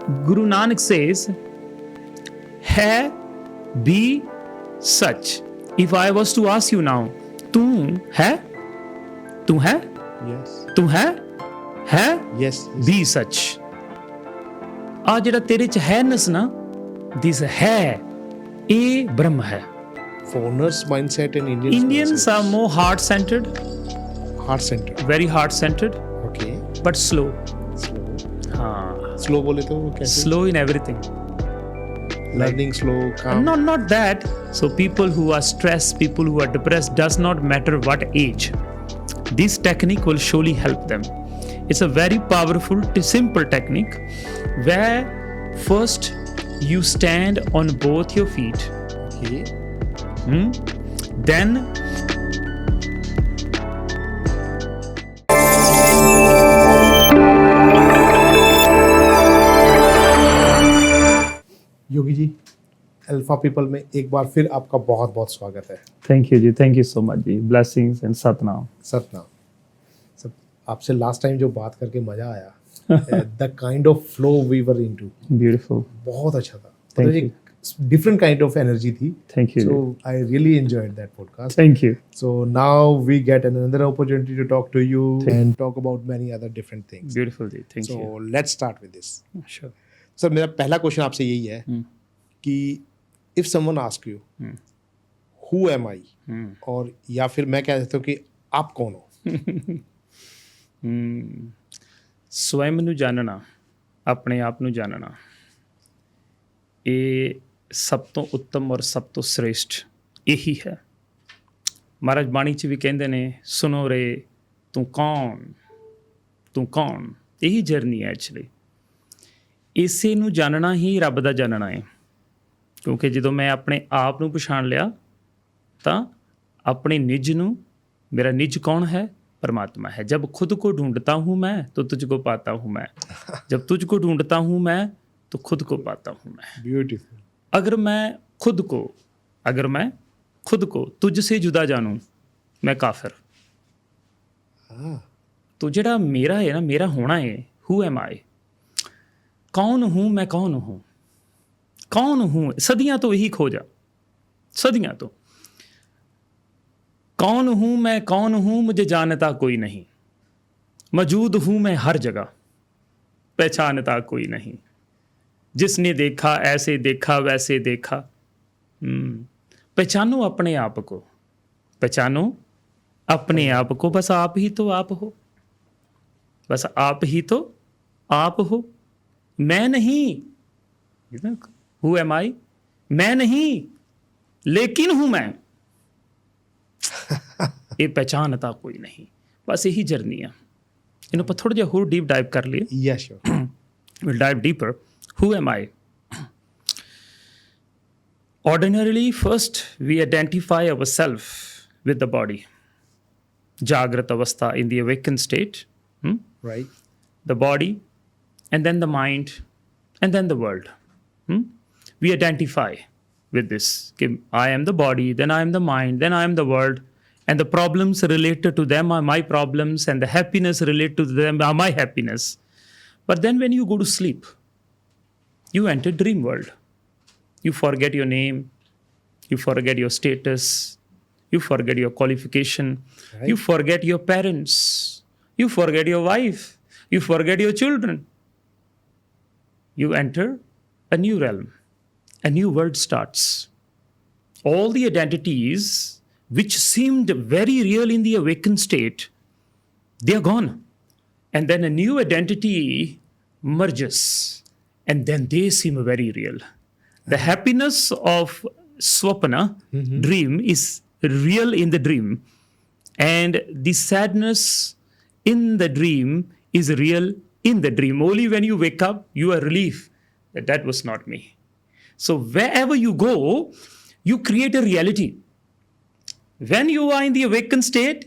Guru Nanak says, hai, be, such. If I was to ask you now, tu hai? Tu hai? Yes. Tu hai? Hai? Yes. Be such. ਆ ਜਿਹੜਾ ਤੇਰੇ ਚ ਹੈਨਸ ਨਾ, ਦਿਸ ਹੈ, ਇਹ ਬ੍ਰਹਮ ਹੈ. Foreigners mindset and Indians are more heart-centered. Heart-centered. Very heart-centered. Okay. But slow. हाँ. Slow बोले तो कैसे? Slow in everything. Learning slow, calm. Not that. So people who are stressed, people who are depressed, does not matter what age. This technique will surely help them. It's a very powerful, simple technique where first you stand on both your feet. Okay. Then Yogi ji, alpha people में एक बार फिर आपका बहुत बहुत स्वागत है. thank you ji, thank you so much ji. Blessings and Satnam. Satnam. सब आपसे लास्ट टाइम जो बात करके मजा आया, the kind of flow we were into, Beautiful. बहुत अच्छा था. Thank मतलब you. एक डिफरेंट काइंड ऑफ एनर्जी थी. Thank you. So I really enjoyed that podcast. Thank you. So now we get another opportunity to talk to you and talk about many other different things. Beautiful जी, thank So you. let's start with this. Sure. Sir मेरा पहला question आपसे यही है कि if someone ask you who am I, और या फिर मैं कह देता हूँ कि आप कौन हो. स्वयं ਨੂੰ ਜਾਣਨਾ, ਆਪਣੇ ਆਪ ਨੂੰ ਜਾਣਨਾ, ਇਹ ਸਭ ਤੋਂ ਉੱਤਮ ਔਰ ਸਭ ਤੋਂ ਸ੍ਰੇਸ਼ਟ ਇਹੀ ਹੈ. ਮਹਾਰਾਜ ਬਾਣੀ 'ਚ ਵੀ ਕਹਿੰਦੇ ਨੇ, ਸੁਣੋ ਰੇ ਤੂੰ ਕੌਣ, ਤੂੰ ਕੌਣ. ਇਹੀ ਜਰਨੀ ਹੈ ਐਕਚੁਅਲੀ. ਇਸੇ ਨੂੰ ਜਾਣਨਾ ਹੀ ਰੱਬ ਦਾ ਜਾਣਨਾ ਹੈ. ਕਿਉਂਕਿ ਜਦੋਂ ਮੈਂ ਆਪਣੇ ਆਪ ਨੂੰ ਪਛਾਣ ਲਿਆ ਤਾਂ ਆਪਣੇ ਨਿੱਜ ਨੂੰ, ਮੇਰਾ ਨਿੱਜ ਕੌਣ ਹੈ? परमात्मा है. जब खुद को ढूंढता हूँ मैं तो तुझको पाता हूँ मैं. जब तुझको ढूंढता हूँ मैं तो खुद को पाता हूँ मैं. ब्यूटीफुल. अगर मैं खुद को तुझसे जुदा जानूँ, मैं काफिर. तो ਜਿਹੜਾ ਮੇਰਾ ਹੈ ਨਾ, ਮੇਰਾ ਹੋਣਾ ਹੈ, हु एम आई, कौन हूँ मैं, कौन हूँ. सदियाँ तो यही खोजा, सदियाँ तो कौन हूँ मैं, कौन हूँ मुझे जानता कोई नहीं. मौजूद हूँ मैं हर जगह, पहचानता कोई नहीं. जिसने देखा ऐसे देखा वैसे देखा. पहचानो अपने आप को, पहचानो अपने आप को. बस आप ही तो आप हो, बस आप ही तो आप हो. मैं नहीं, हु एम आई, मैं नहीं लेकिन हूँ मैं. ਇਹ ਪਹਿਚਾਨਤਾ ਕੋਈ ਨਹੀਂ. ਬਸ ਇਹੀ ਜਰਨੀ ਆ. ਇਹਨੂੰ ਆਪਾਂ ਥੋੜ੍ਹਾ ਜਿਹਾ ਹੋਰ ਡੀਪ ਡਾਈਵ ਕਰ ਲਈਏ. Yeah, sure. We'll dive deeper. Who am I? Ordinarily, first we identify ourselves with the body. Jagrat avastha, in the awakened state. Right. The body, and then the mind, and then the world. We identify with this. I am the body, then I am the mind, then I am the world. And the problems related to them are my problems, and the happiness related to them are my happiness. But then when you go to sleep, you enter dream world. You forget your name, you forget your status, you forget your qualification, right. You forget your parents, you forget your wife, you forget your children. You enter a new realm, a new world starts. All the identities which seemed very real in the awakened state, they are gone. And then a new identity merges, and then they seem very real. The happiness of swapna, dream, is real in the dream. And the sadness in the dream is real in the dream. Only when you wake up, you are relieved that that was not me. So wherever you go, you create a reality. When you are in the awakened state,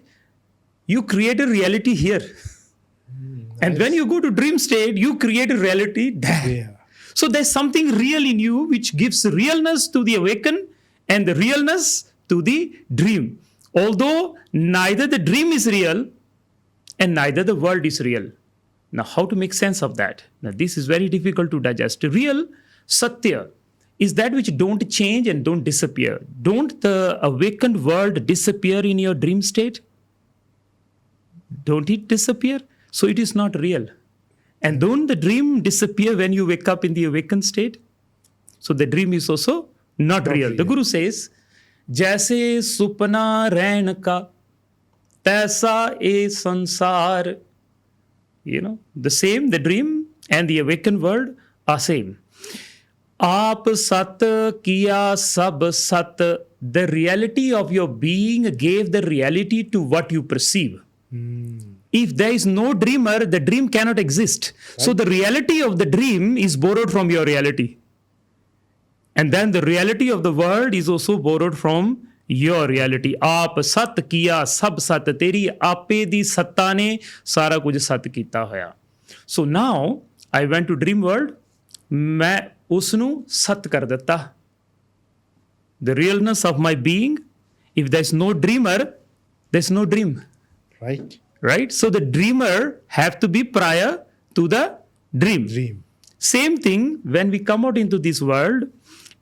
you create a reality here. Nice. And when you go to dream state, you create a reality there. Yeah. So there's something real in you which gives realness to the awakened and the realness to the dream. Although neither the dream is real and neither the world is real. Now, how to make sense of that? Now, this is very difficult to digest. Real Satya is that which don't change and don't disappear. Don't the awakened world disappear in your dream state? Don't it disappear? So it is not real. And don't the dream disappear when you wake up in the awakened state? So the dream is also not real. The Guru says, Jaise supna rain ka, taisa e sansar. You know, the same, the dream and the awakened world are same. Aap sat kiya sab sat. The reality of your being gave the reality to what you perceive. If there is no dreamer, the dream cannot exist. Right. So the reality of the dream is borrowed from your reality. And then the reality of the world is also borrowed from your reality. Aap sat kiya sab sat. Teri aape di satta ne sara kuch sat kita hoya. So now I went to dream world. मैं उसनू सत कर देता. The realness of my being, if there's no dreamer, there's no dream. Right? So the dreamer have to be prior to the dream. Same thing when we come out into this world,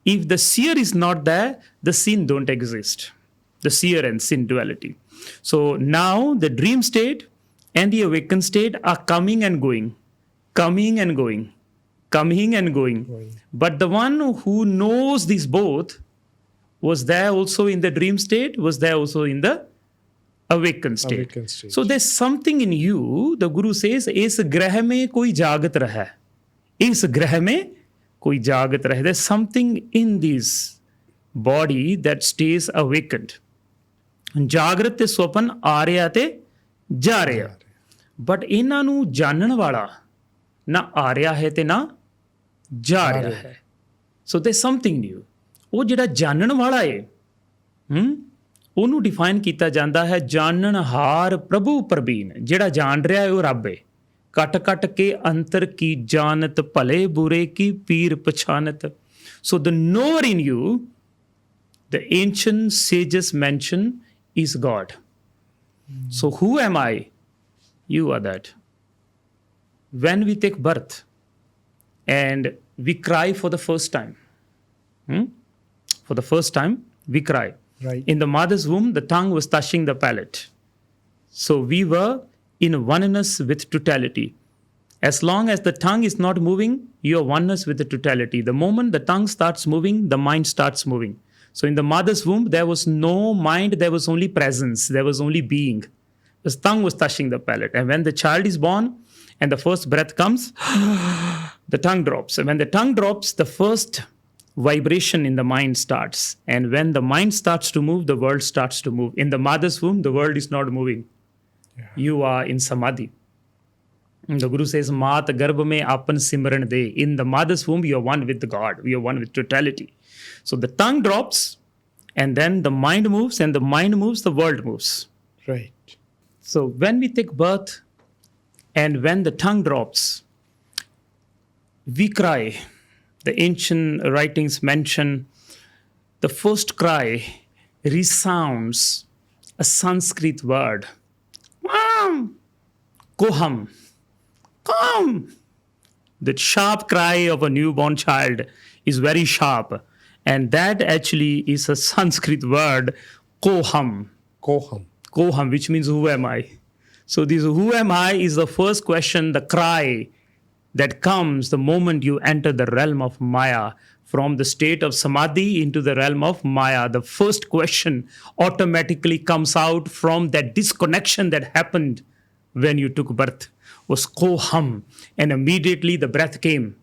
if the seer is not there, the sin don't exist. The seer and sin duality. So now the dream state and the awakened state are coming and going. But the one who knows these both was there also in the dream state, was there also in the awakened state. So there's something in you, the Guru says, is grah mein koi jagat raha. Is grah mein koi jagat raha. There's something in this body that stays awakened. Jagrat te swapan aa ਰਿਹਾ ਤੇ ਜਾ ਰਿਹਾ. But ਇਹਨਾਂ ਨੂੰ ਜਾਣਨ ਵਾਲਾ ਨਾ ਆ ਰਿਹਾ ਹੈ ਤੇ ਨਾ ਜਾ ਰਿਹਾ ਹੈ. So there's something new. ਉਹ ਜਿਹੜਾ ਜਾਣਨ ਵਾਲਾ ਹੈ, ਉਹਨੂੰ ਡਿਫਾਈਨ ਕੀਤਾ ਜਾਂਦਾ ਹੈ ਜਾਣਨਹਾਰ ਪ੍ਰਭੂ ਪ੍ਰਬੀਨ. ਜਿਹੜਾ ਜਾਣ ਰਿਹਾ ਹੈ ਉਹ ਰੱਬ ਹੈ. ਕੱਟ ਕੱਟ ਕੇ ਅੰਤਰ ਕੀ ਜਾਣਤ ਭਲੇ ਬੁਰੇ ਕੀ ਪੀਰ ਪਛਾਨਤ. So the knower in you, the ancient sages mention, is God. So who am I? You are that. When we take birth and we cry for the first time, for the first time we cry. Right. In the mother's womb, the tongue was touching the palate. So we were in oneness with totality. As long as the tongue is not moving, you are oneness with the totality. The moment the tongue starts moving, the mind starts moving. So in the mother's womb, there was no mind, there was only presence, there was only being. The tongue was touching the palate. And when the child is born and the first breath comes, the tongue drops. And when the tongue drops, the first vibration in the mind starts. And when the mind starts to move, the world starts to move. In the mother's womb, the world is not moving. Yeah. You are in samadhi. And the Guru says, Maat garbh mein apan simran de. In the mother's womb, you are one with God. You are one with totality. So the tongue drops, and then the mind moves, and the mind moves, the world moves. Right. So when we take birth, and when the tongue drops, we cry. The ancient writings mention the first cry resounds a Sanskrit word. Koham. Come. The sharp cry of a newborn child is very sharp. And that actually is a Sanskrit word, koham. Koham, which means who am I? So this who am I is the first question, the cry that comes the moment you enter the realm of Maya, from the state of Samadhi into the realm of Maya. The first question automatically comes out from that disconnection that happened when you took birth, was koham. And immediately the breath came.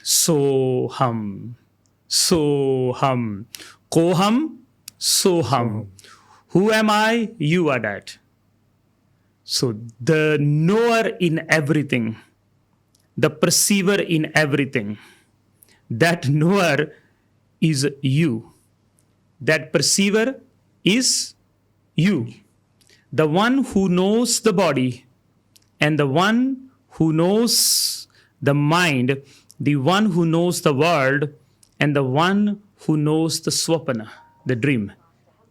Soham. Koham, soham. Who am I? You are that. So the knower in everything, the perceiver in everything, that knower is you. That perceiver is you. The one who knows the body and the one who knows the mind, the one who knows the world and the one who knows the swapana, the dream.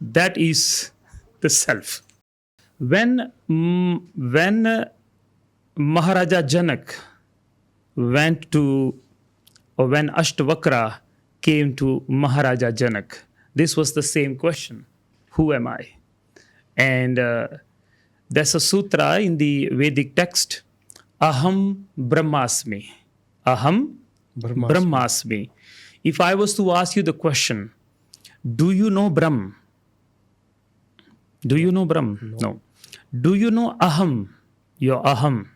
That is the self. When Maharaja Janak went to, or when Ashtavakra came to Maharaja Janak, this was the same question: who am I? And there's a sutra in the Vedic text: Aham Brahmasmi. Aham Brahmasmi. If I was to ask you the question, do you know Brahm? Do you know Brahm? No. Do you know Aham? Your Aham.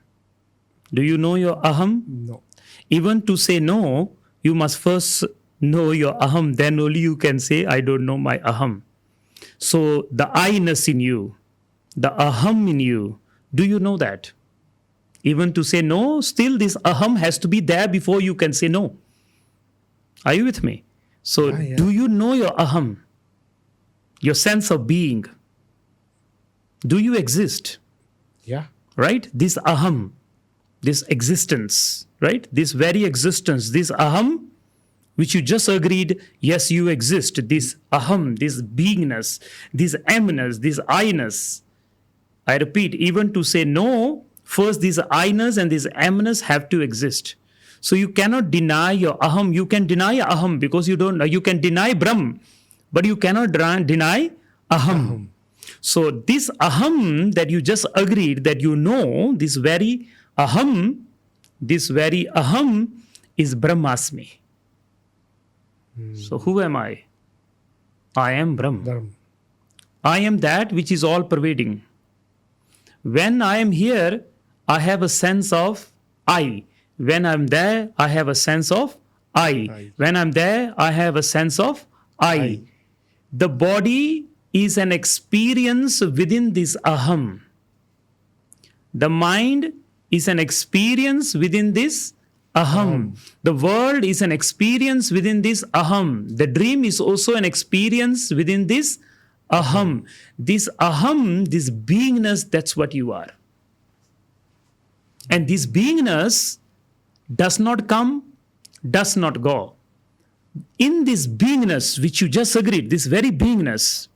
Do you know your Aham? No. Even to say no, you must first know your Aham. Then only you can say, I don't know my Aham. So the I-ness in you, the Aham in you, do you know that? Even to say no, still this Aham has to be there before you can say no. Are you with me? So Yeah. do you know your Aham? Your sense of being? Do you exist? Yeah. Right? This Aham, this existence, right? This very existence, this Aham, which you just agreed, yes, you exist. This Aham, this beingness, this emness, this I-ness. I repeat, even to say no, first this I-ness and this emness have to exist. So you cannot deny your Aham. You can deny Aham because you can deny Brahm, but you cannot deny Aham. So this Aham that you just agreed that you know, this very Aham is Brahmasmi. So who am I? I am Brahm. Dharma. I am that which is all pervading. When I am here, I have a sense of I. When I'm there, I have a sense of I. When I'm there, I have a sense of I. The body is an experience within this Aham. The mind is an experience within this Aham. The world is an experience within this Aham. The dream is also an experience within this Aham. This Aham, this beingness, that's what you are. And this beingness does not come, does not go. In this beingness, which you just agreed, this very beingness,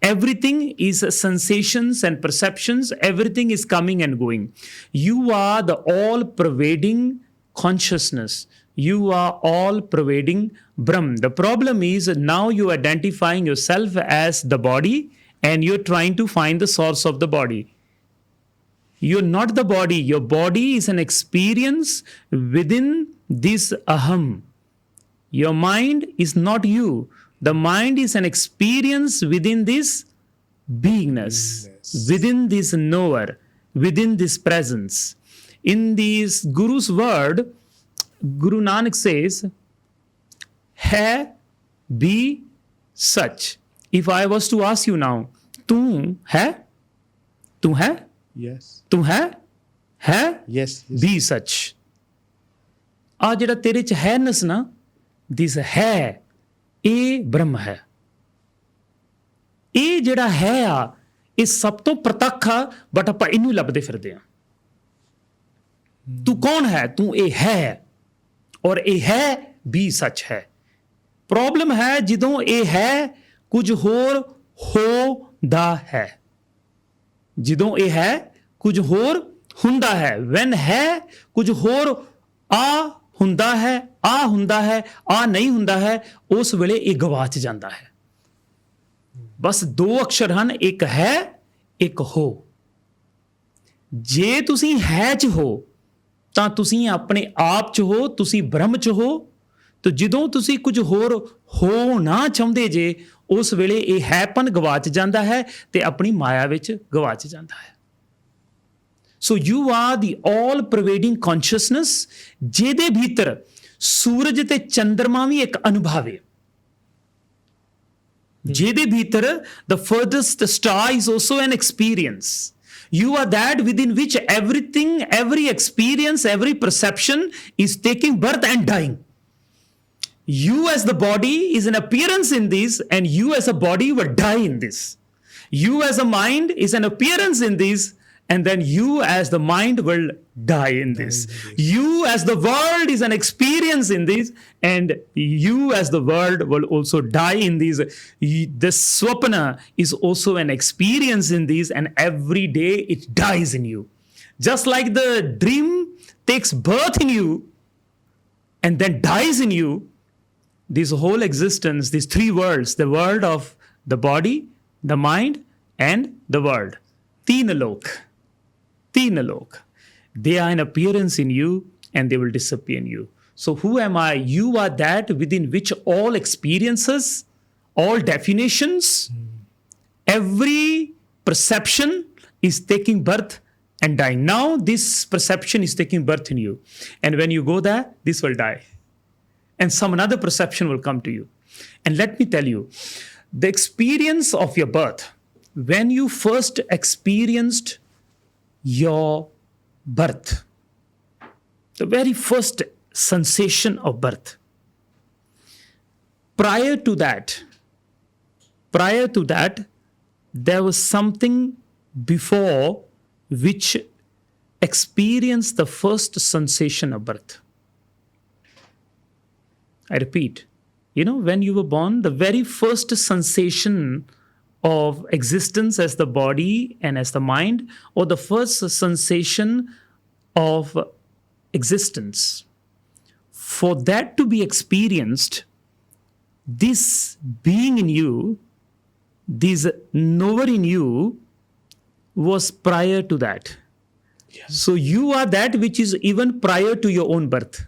everything is sensations and perceptions, everything is coming and going. You are the all-pervading consciousness. You are all-pervading Brahm. The problem is now you're identifying yourself as the body and you're trying to find the source of the body. You're not the body. Your body is an experience within this Aham. Your mind is not you. The mind is an experience within this beingness, within this knower, within this presence. In this Guru's word, Guru Nanak says, hai, be, such. If I was to ask you now, tu hai? Tu hai? Yes. Tu hai? Hai? Yes. Be such. ਆ ਜਿਹੜਾ ਤੇਰੇ ਚ ਹੈਨਸ ਨਾ, ਦਿਸ ਹੈ, ਇਹ ਬ੍ਰਹਮ ਹੈ। ਇਹ ਜਿਹੜਾ ਹੈ ਆ, ਇਹ ਸਭ ਤੋਂ ਪ੍ਰਤੱਖ ਆ, ਬਟ ਆਪਾਂ ਇਹਨੂੰ ਲੱਭਦੇ ਫਿਰਦੇ ਆ। ਤੂੰ ਕੌਣ ਹੈ? ਤੂੰ ਇਹ ਹੈ, ਔਰ ਇਹ ਹੈ ਵੀ ਸੱਚ ਹੈ। ਪ੍ਰੋਬਲਮ ਹੈ ਜਦੋਂ ਇਹ ਹੈ ਕੁਝ ਹੋਰ ਹੋਦਾ ਹੈ। ਜਦੋਂ ਇਹ ਹੈ ਕੁਝ ਹੋਰ ਹੁੰਦਾ ਹੈ। ਵੈਨ ਹੈ ਕੁਝ ਹੋਰ ਆ ਹੁੰਦਾ ਹੈ, ਆ ਹੁੰਦਾ ਹੈ, ਆ ਨਹੀਂ ਹੁੰਦਾ ਹੈ, ਉਸ ਵੇਲੇ ਇਹ ਗਵਾਚ ਜਾਂਦਾ ਹੈ। ਬਸ ਦੋ ਅਕਸ਼ਰ ਹਨ, ਇੱਕ ਹੈ, ਇੱਕ ਹੋ। ਜੇ ਤੁਸੀਂ ਹੈ ਚ ਹੋ ਤਾਂ ਤੁਸੀਂ ਆਪਣੇ ਆਪ ਚ ਹੋ, ਤੁਸੀਂ ਬ੍ਰਹਮ ਚ ਹੋ। ਤੇ ਜਦੋਂ ਤੁਸੀਂ ਕੁਝ ਹੋਰ ਹੋਣਾ ਚਾਹੁੰਦੇ ਜੇ, ਉਸ ਵੇਲੇ ਇਹ ਹੈਪਨ ਗਵਾਚ ਜਾਂਦਾ ਹੈ ਤੇ ਆਪਣੀ ਮਾਇਆ ਵਿੱਚ ਗਵਾਚ ਜਾਂਦਾ ਹੈ। So you are the all ਪ੍ਰਵੇਡਿੰਗ consciousness, ਜਿਹਦੇ ਭੀਤਰ ਸੂਰਜ ਤੇ ਚੰਦਰਮਾ ਵੀ ਇੱਕ ਅਨੁਭਵ ਹੈ। ਜਿਹਦੇ ਭੀਤਰ the furthest star is also an experience. You are that within which everything, every experience, every perception is taking birth and dying. You as the body is an appearance in this, and you as a body will die in this. You as a mind is an appearance in this, And then you as the mind will die in this. You as the world is an experience in this, and you as the world will also die in these. The swapna is also an experience in these, and every day it dies in you. Just like the dream takes birth in you and then dies in you, this whole existence, these three worlds, the world of the body, the mind, and the world. Teen lok. They are an appearance in you and they will disappear in you. So who am I? You are that within which all experiences, all definitions, every perception is taking birth and dying. Now this perception is taking birth in you. And when you go there, this will die. And some another perception will come to you. And let me tell you, the experience of your birth, when you first experienced your birth, the very first sensation of birth, prior to that, there was something before which experienced the first sensation of birth. I repeat, when you were born, the very first sensation of existence as the body and as the mind, or the first sensation of existence, for that to be experienced, this being in you, this knower in you, was prior to that. Yes. So you are that which is even prior to your own birth,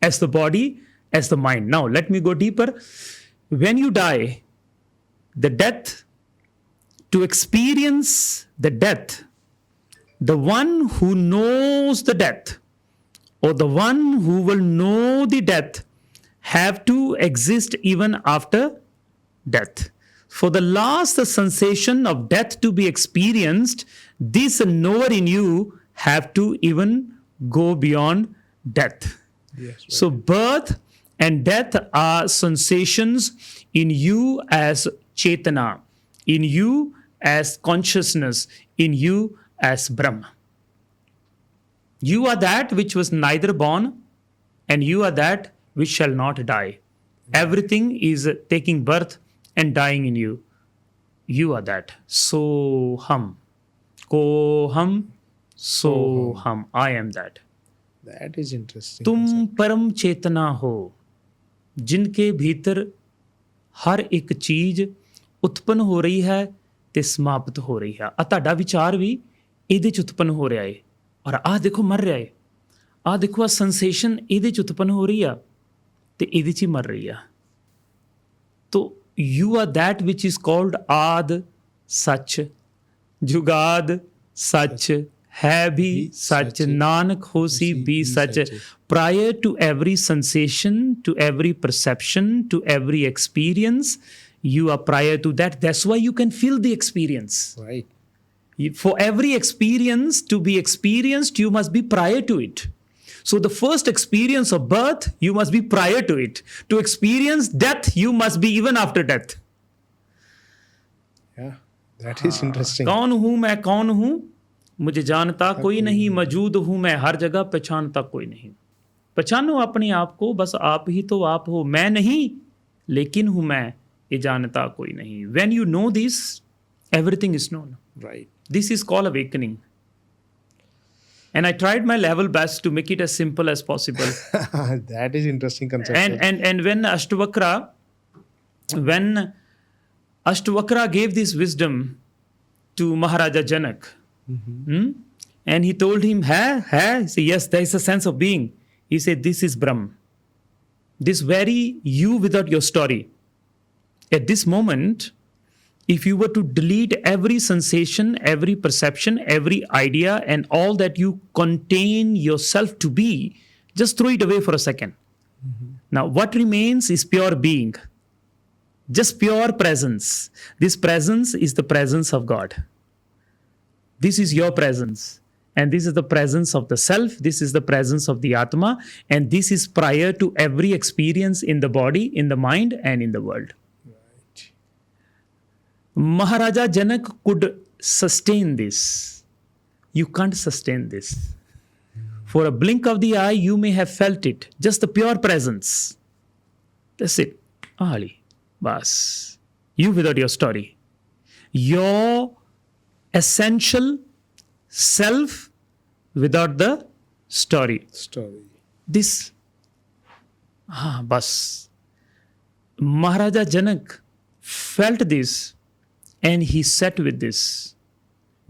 as the body, as the mind. Now, let me go deeper. When you die, the death, to experience the death, the one who knows the death, or the one who will know the death, have to exist even after death. For the last sensation of death to be experienced, this knower in you have to even go beyond death. Yes, right. So birth and death are sensations in you as Chetana, in you as consciousness, in you as Brahma. You are that which was neither born, and you are that which shall not die. Everything is taking birth and dying in you. You are that. So hum. Ko hum. So hum. I am that. That is interesting. तुम परम चेतना हो, जिनके भीतर हर एक चीज उत्पन्न हो रही है ਤੇ ਸਮਾਪਤ ਹੋ ਰਹੀ ਹੈ। ਆ ਤੁਹਾਡਾ ਵਿਚਾਰ ਵੀ ਇਹਦੇ ਚ ਉਤਪੰਨ ਹੋ ਰਿਹਾ ਹੈ, ਔਰ ਆਹ ਦੇਖੋ ਮਰ ਰਿਹਾ ਹੈ। ਆਹ ਦੇਖੋ ਆ ਸੈਂਸੇਸ਼ਨ ਇਹਦੇ ਚ ਉਤਪੰਨ ਹੋ ਰਹੀ ਆ ਤੇ ਇਹਦੇ ਚ ਹੀ ਮਰ ਰਹੀ ਆ। ਤੋ you are that which is called ਆਦ ਸੱਚ, ਜੁਗਾਦ ਸੱਚ, ਹੈ ਵੀ ਸੱਚ, ਨਾਨਕ ਹੋਸੀ ਵੀ ਸੱਚ। Prior to every sensation, to every perception, to every experience, you are prior to that. That's why you can feel the experience. Right. For every experience to be experienced, you must be prior to it. So the first experience of birth, you must be prior to it. To experience death, you must be even after death. Yeah, that is interesting. कौन हूँ मैं, कौन हूँ मुझे जानता कोई नहीं, मौजूद हूँ मैं हर जगह, पहचानता कोई नहीं। पहचानो अपने आप को, बस आप ही तो आप हो, मैं नहीं लेकिन हूँ मैं, ये जानता कोई नहीं। When you know this, everything is known. Right. This is called awakening. And I tried my level best to make it as simple as possible. That is interesting concept. And when Ashtavakra gave this wisdom to Maharaja Janak, and he told him, hai? He said, yes, there is a sense of being. He said, this is Brahma. This very you without your story. At this moment, if you were to delete every sensation, every perception, every idea, and all that you contain yourself to be, just throw it away for a second. Now, what remains is pure being. Just pure presence. This presence is the presence of God. This is your presence. And this is the presence of the self. This is the presence of the Atma. And this is prior to every experience in the body, in the mind, and in the world. Maharaja Janak could sustain this. you can't sustain this. For a blink of the eye, you may have felt it. Just the pure presence. That's it. Ali. Bas. You without your story. Your essential self without the story. This. Bas. Maharaja Janak felt this and he sat with this.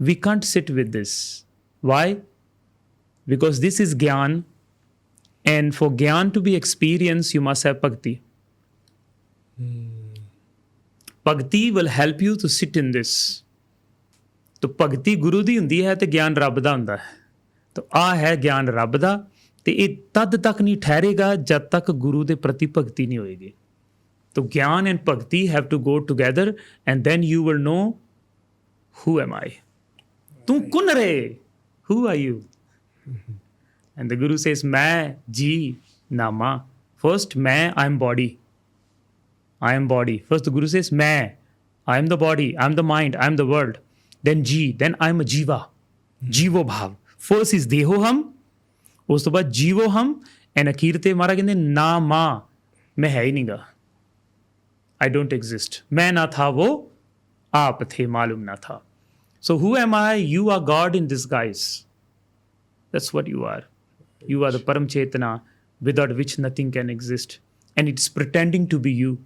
We can't sit with this. Why? Because this is Gyan, and for Gyan to be experienced, you must have Bhakti. Bhakti will help you to sit in this. तो ਭਗਤੀ ਗੁਰੂ ਦੀ ਹੁੰਦੀ ਹੈ ਤੇ ਗਿਆਨ ਰੱਬ ਦਾ ਹੁੰਦਾ ਹੈ। ਤਾਂ ਆ ਹੈ ਗਿਆਨ ਰੱਬ ਦਾ ਤੇ ਇਹ ਤਦ ਤੱਕ ਨਹੀਂ ਠਹਿਰੇਗਾ ਜਦ ਤੱਕ ਗੁਰੂ ਦੇ ਪ੍ਰਤੀ ਭਗਤੀ ਨਹੀਂ ਹੋਏਗੀ। तो ज्ञान and bhakti have to go together, and then you will know who am I. तू कौन रे? Who are you? And the Guru says, मैं जी नामा. First, मैं, I am body. I am body. First, the Guru says, मैं, I am the body, I am the mind, I am the world. Then ji, then I am a jiva. जीवो भाव. First is देहो हम, ਉਸ ਤੋਂ ਬਾਅਦ ਜੀਵੋ ਹਮ, and ਅਖੀਰ ਤੇ ਮਹਾਰਾਜ ਕਹਿੰਦੇ ਨਾ ਮਾਂ, मैं है ही नहीं गा. I don't exist. मैं ना था वो आप थे मालूम ना था. So who am I? You are God in disguise. That's what you are. You are the Param Chetana without which nothing can exist. And it's pretending to be you.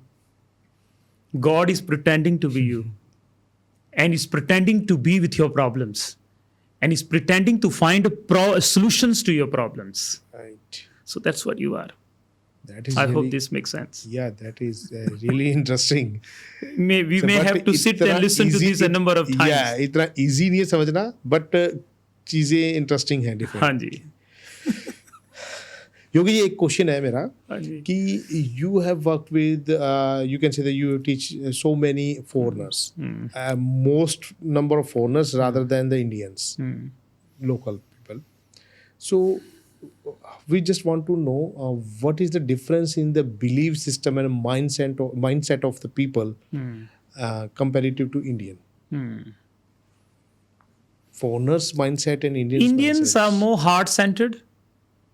God is pretending to be you. And it's pretending to be with your problems. And it's pretending to find solutions to your problems. Right. So that's what you are. That is I really, hope this makes sense. Yeah, that is really interesting. We may have to sit and listen to this a number of times. Yeah, इतना easy नहीं है समझना, but चीजें interesting हैं different. हाँ जी. योगी ये एक question है मेरा हाँ जी. कि you have worked with you can say that you teach so many foreigners, most number of foreigners rather than the Indians, local people. So we just want to know what is the difference in the belief system and mindset of the people comparative to Indian. Foreigners' mindset and Indians are more heart-centered.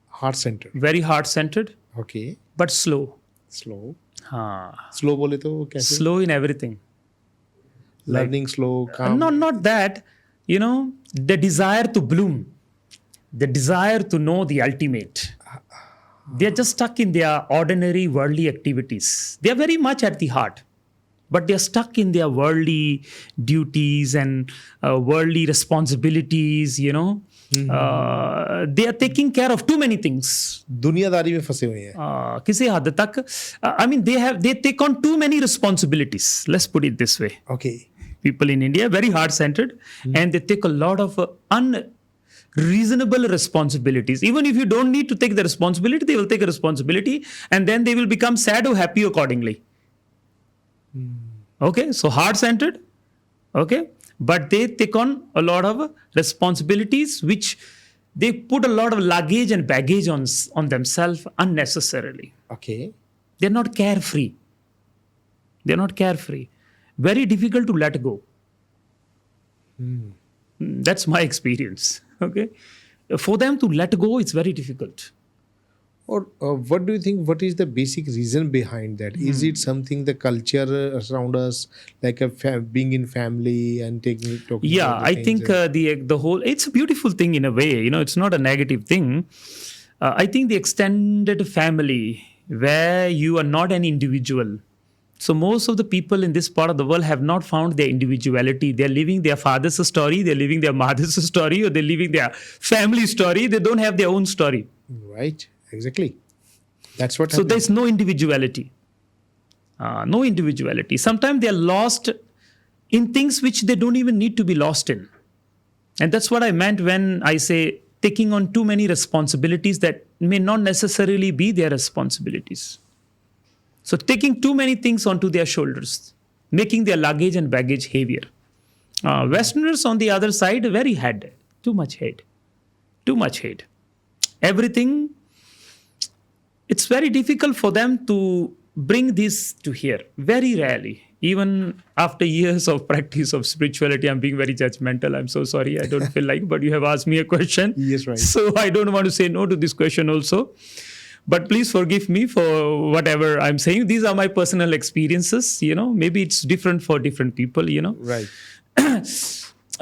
Heart-centered. Very heart-centered. Okay. But slow. Slow. हाँ. Slow बोले तो कैसे? Slow in everything. Learning slow, calm. Not that. You know, the desire to bloom. The desire to know the ultimate. They are just stuck in their ordinary worldly activities. They are very much at the heart. But they are stuck in their worldly duties and worldly responsibilities, you know. They are taking care of too many things. दुनियादारी में फंसे हुए हैं. किसी हद तक, I mean, they take on too many responsibilities. Let's put it this way. Okay. People in India, very heart-centered, and they take a lot of unreasonable responsibilities. Even if you don't need to take the responsibility, they will take a responsibility, and then they will become sad or happy accordingly. Okay, so heart-centered, okay, but they take on a lot of responsibilities which they put a lot of luggage and baggage on themselves unnecessarily. Okay. They're not carefree. They're not carefree. Very difficult to let go. That's my experience. Okay, for them to let go, it's very difficult. Or what do you think? What is the basic reason behind that? Is it something the culture around us, like being in family and talking? Yeah, I think the whole, it's a beautiful thing in a way. You know, it's not a negative thing. I think the extended family where you are not an individual. So most of the people in this part of the world have not found their individuality. They're living their father's story, they're living their mother's story, or they're living their family story. They don't have their own story. Right. Exactly. That's what. So there's no individuality. No individuality. Sometimes they are lost in things which they don't even need to be lost in. And that's what I meant when I say taking on too many responsibilities that may not necessarily be their responsibilities. So taking too many things onto their shoulders, making their luggage and baggage heavier. Westerners on the other side, very head, too much head. Too much head. Everything. It's very difficult for them to bring this to here. Very rarely. even after years of practice of spirituality, I'm being very judgmental. I'm so sorry. I don't feel like, but you have asked me a question. Yes, right. So I don't want to say no to this question also. But please forgive me for whatever I'm saying. These are my personal experiences. Maybe it's different for different people. Right.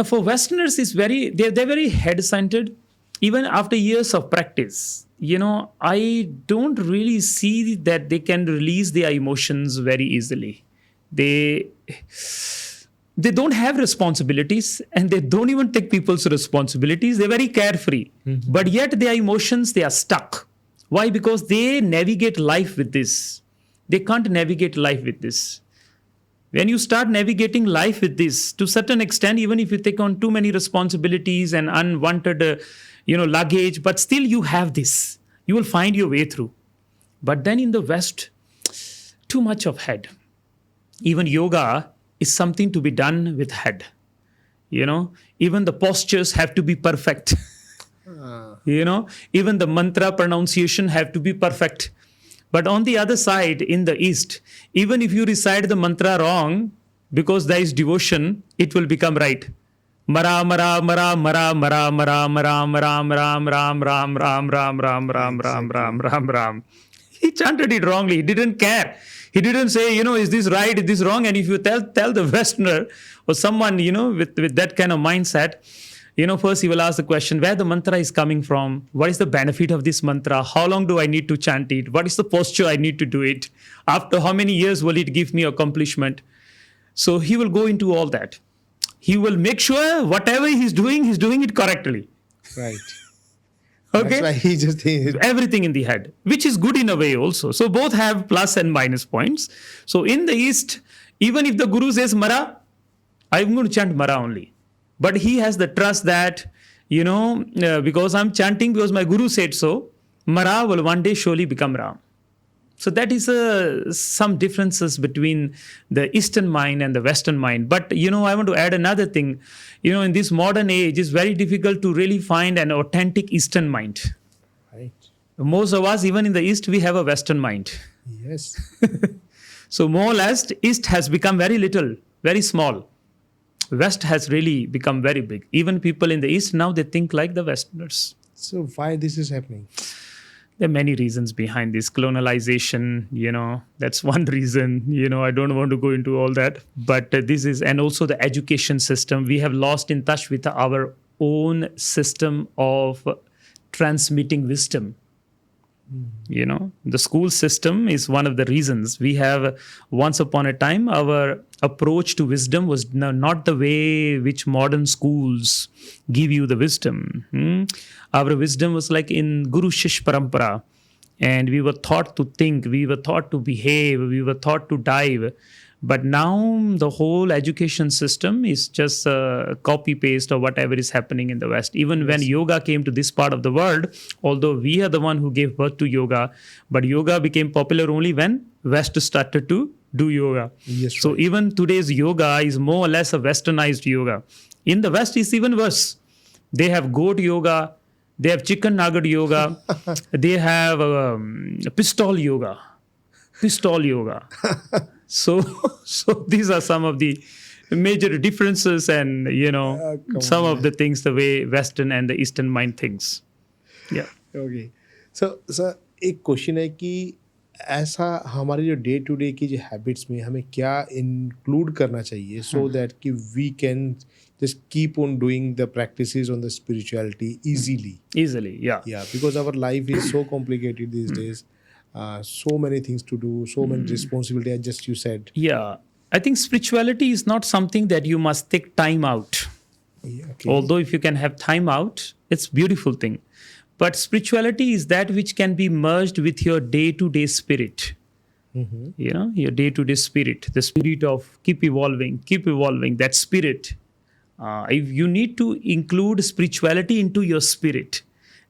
For Westerners, they're very head-centered. Even after years of practice, I don't really see that they can release their emotions very easily. They don't have responsibilities, and they don't even take people's responsibilities. They're very carefree, but yet their emotions, they are stuck. Why? Because they navigate life with this. They can't navigate life with this. When you start navigating life with this, to a certain extent, even if you take on too many responsibilities and unwanted, luggage, but still you have this. You will find your way through. But then in the West, too much of head. Even yoga is something to be done with head. Even the postures have to be perfect. Even the mantra pronunciation have to be perfect. But on the other side, in the East, even if you recite the mantra wrong, because there is devotion, it will become right. Mara mara mara mara mara mara mara ram ram ram ram ram ram ram ram ram ram ram ram. He chanted it wrongly. He didn't care. He didn't say, is this right? Is this wrong? And if you tell the Westerner or someone, with that kind of mindset, first he will ask the question, where the mantra is coming from? What is the benefit of this mantra? How long do I need to chant it? What is the posture I need to do it? After how many years will it give me accomplishment? So he will go into all that. He will make sure whatever he's doing it correctly. Right. Okay. That's why he just thinks everything in the head, which is good in a way also. So both have plus and minus points. So in the East, even if the Guru says Mara, I'm going to chant Mara only. But he has the trust that, because I'm chanting because my Guru said so, Mara will one day surely become Ram. So that is some differences between the Eastern mind and the Western mind. But, I want to add another thing. In this modern age, it's very difficult to really find an authentic Eastern mind. right. Most of us, even in the East, we have a Western mind. Yes. So more or less, East has become very little, very small. West has really become very big. Even people in the East, now they think like the Westerners. So why this is happening? There are many reasons behind this. Colonization, that's one reason. I don't want to go into all that. But this is, and also the education system. We have lost in touch with our own system of transmitting wisdom. The school system is one of the reasons. We have, once upon a time, our approach to wisdom was not the way which modern schools give you the wisdom. Our wisdom was like in Guru Shish Parampara. And we were taught to think, we were taught to behave, we were taught to dive. But now the whole education system is just copy-paste of whatever is happening in the West. Even when yoga came to this part of the world, although we are the one who gave birth to yoga, but yoga became popular only when West started to do yoga. Yes, so even today's yoga is more or less a westernized yoga. In the West, it's even worse. They have goat yoga, they have chicken nugget yoga, they have pistol yoga. So these are some of the major differences and, some of the things, the way Western and the Eastern mind thinks. Yeah. Okay. So एक question है कि ऐसा हमारी जो day to day की जो habits में हमें क्या इंक्लूड करना चाहिए सो दैट कि we can just keep on doing the practices on the spirituality easily. Yeah, because our life is so complicated these days. So many things to do, so many responsibility, as just you said. Yeah, I think spirituality is not something that you must take time out. Yeah, okay. Although if you can have time out, it's a beautiful thing. But spirituality is that which can be merged with your day-to-day spirit. Your day-to-day spirit, the spirit of keep evolving, that spirit. If you need to include spirituality into your spirit,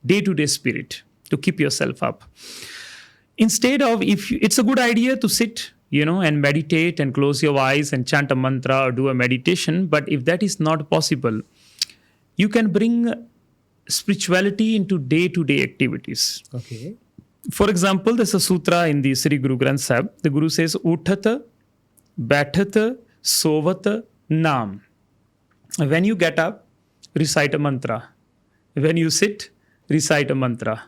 day-to-day spirit, to keep yourself up. Instead of, it's a good idea to sit, and meditate and close your eyes and chant a mantra or do a meditation. But if that is not possible, you can bring spirituality into day-to-day activities. Okay. For example, there's a sutra in the Sri Guru Granth Sahib. The Guru says, Uthat Baithat Sovat Naam. When you get up, recite a mantra. When you sit, recite a mantra.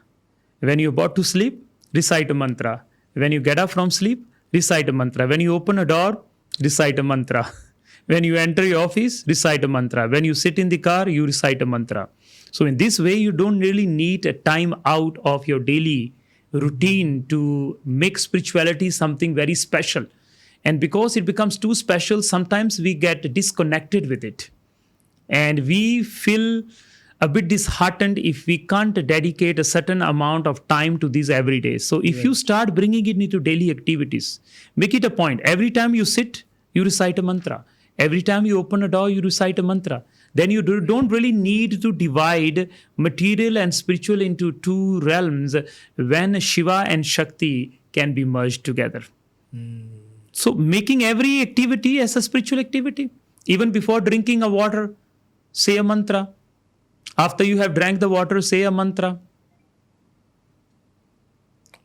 When you're about to sleep, recite a mantra. When you get up from sleep, recite a mantra. When you open a door, recite a mantra. When you enter your office, recite a mantra. When you sit in the car, you recite a mantra. So in this way, you don't really need a time out of your daily routine to make spirituality something very special. And because it becomes too special, sometimes we get disconnected with it. And we feel a bit disheartened if we can't dedicate a certain amount of time to this every day. So if you start bringing it into daily activities, make it a point. Every time you sit, you recite a mantra. Every time you open a door, you recite a mantra. Then you don't really need to divide material and spiritual into two realms when Shiva and Shakti can be merged together. So making every activity as a spiritual activity. Even before drinking a water, say a mantra. After you have drank the water, say a mantra.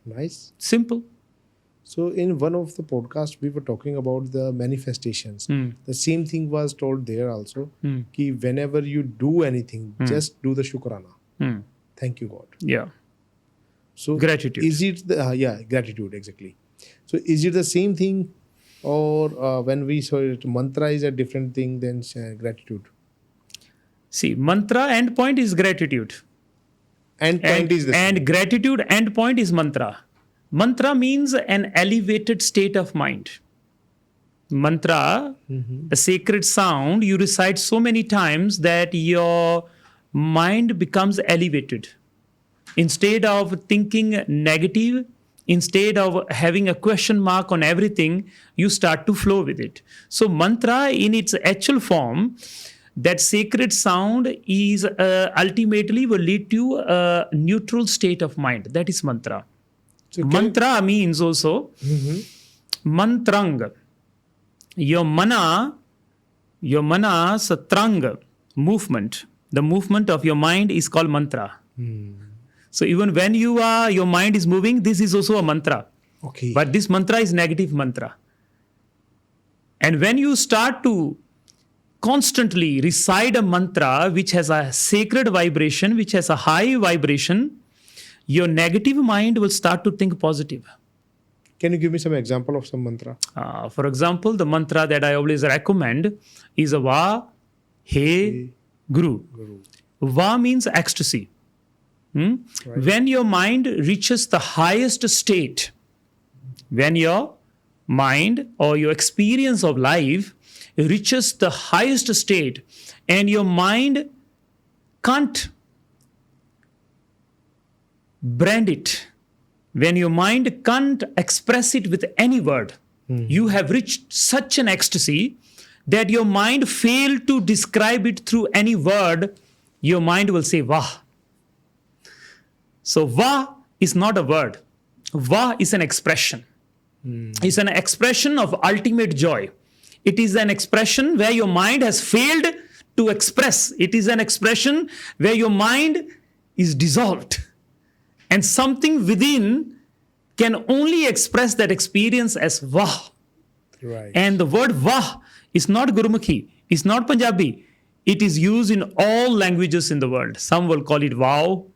Nice. Simple. So in one of the podcasts, we were talking about the manifestations. The same thing was told there also. Ki whenever you do anything, just do the Shukrana. Thank you, God. Yeah. So Gratitude. Is it the gratitude exactly? So is it the same thing, or when we saw it, mantra is a different thing than gratitude? See, mantra endpoint is gratitude. And point is the same. And gratitude endpoint is mantra. Mantra means an elevated state of mind. Mantra, a sacred sound, you recite so many times that your mind becomes elevated. Instead of thinking negative, instead of having a question mark on everything, you start to flow with it. So mantra in its actual form, that sacred sound is ultimately will lead to a neutral state of mind. That is mantra. So Mantra means also mantrang. Your mana satrang movement. The movement of your mind is called mantra. So even when your mind is moving, this is also a mantra. Okay. But this mantra is negative mantra. And when you start to constantly recite a mantra which has a sacred vibration, which has a high vibration, your negative mind will start to think positive. Can you give me some example of some mantra? For example, the mantra that I always recommend is a Waheguru. Va means ecstasy. Right. When your mind reaches the highest state, when your mind or your experience of life reaches the highest state and your mind can't brand it, when your mind can't express it with any word, you have reached such an ecstasy that your mind failed to describe it through any word, your mind will say Vah. So Vah is not a word. Vah is an expression. It's an expression of ultimate joy. It is an expression where your mind has failed to express. It is an expression where your mind is dissolved. And something within can only express that experience as Vah. Right. And the word Vah is not Gurmukhi, it's not Punjabi. It is used in all languages in the world. Some will call it Wow,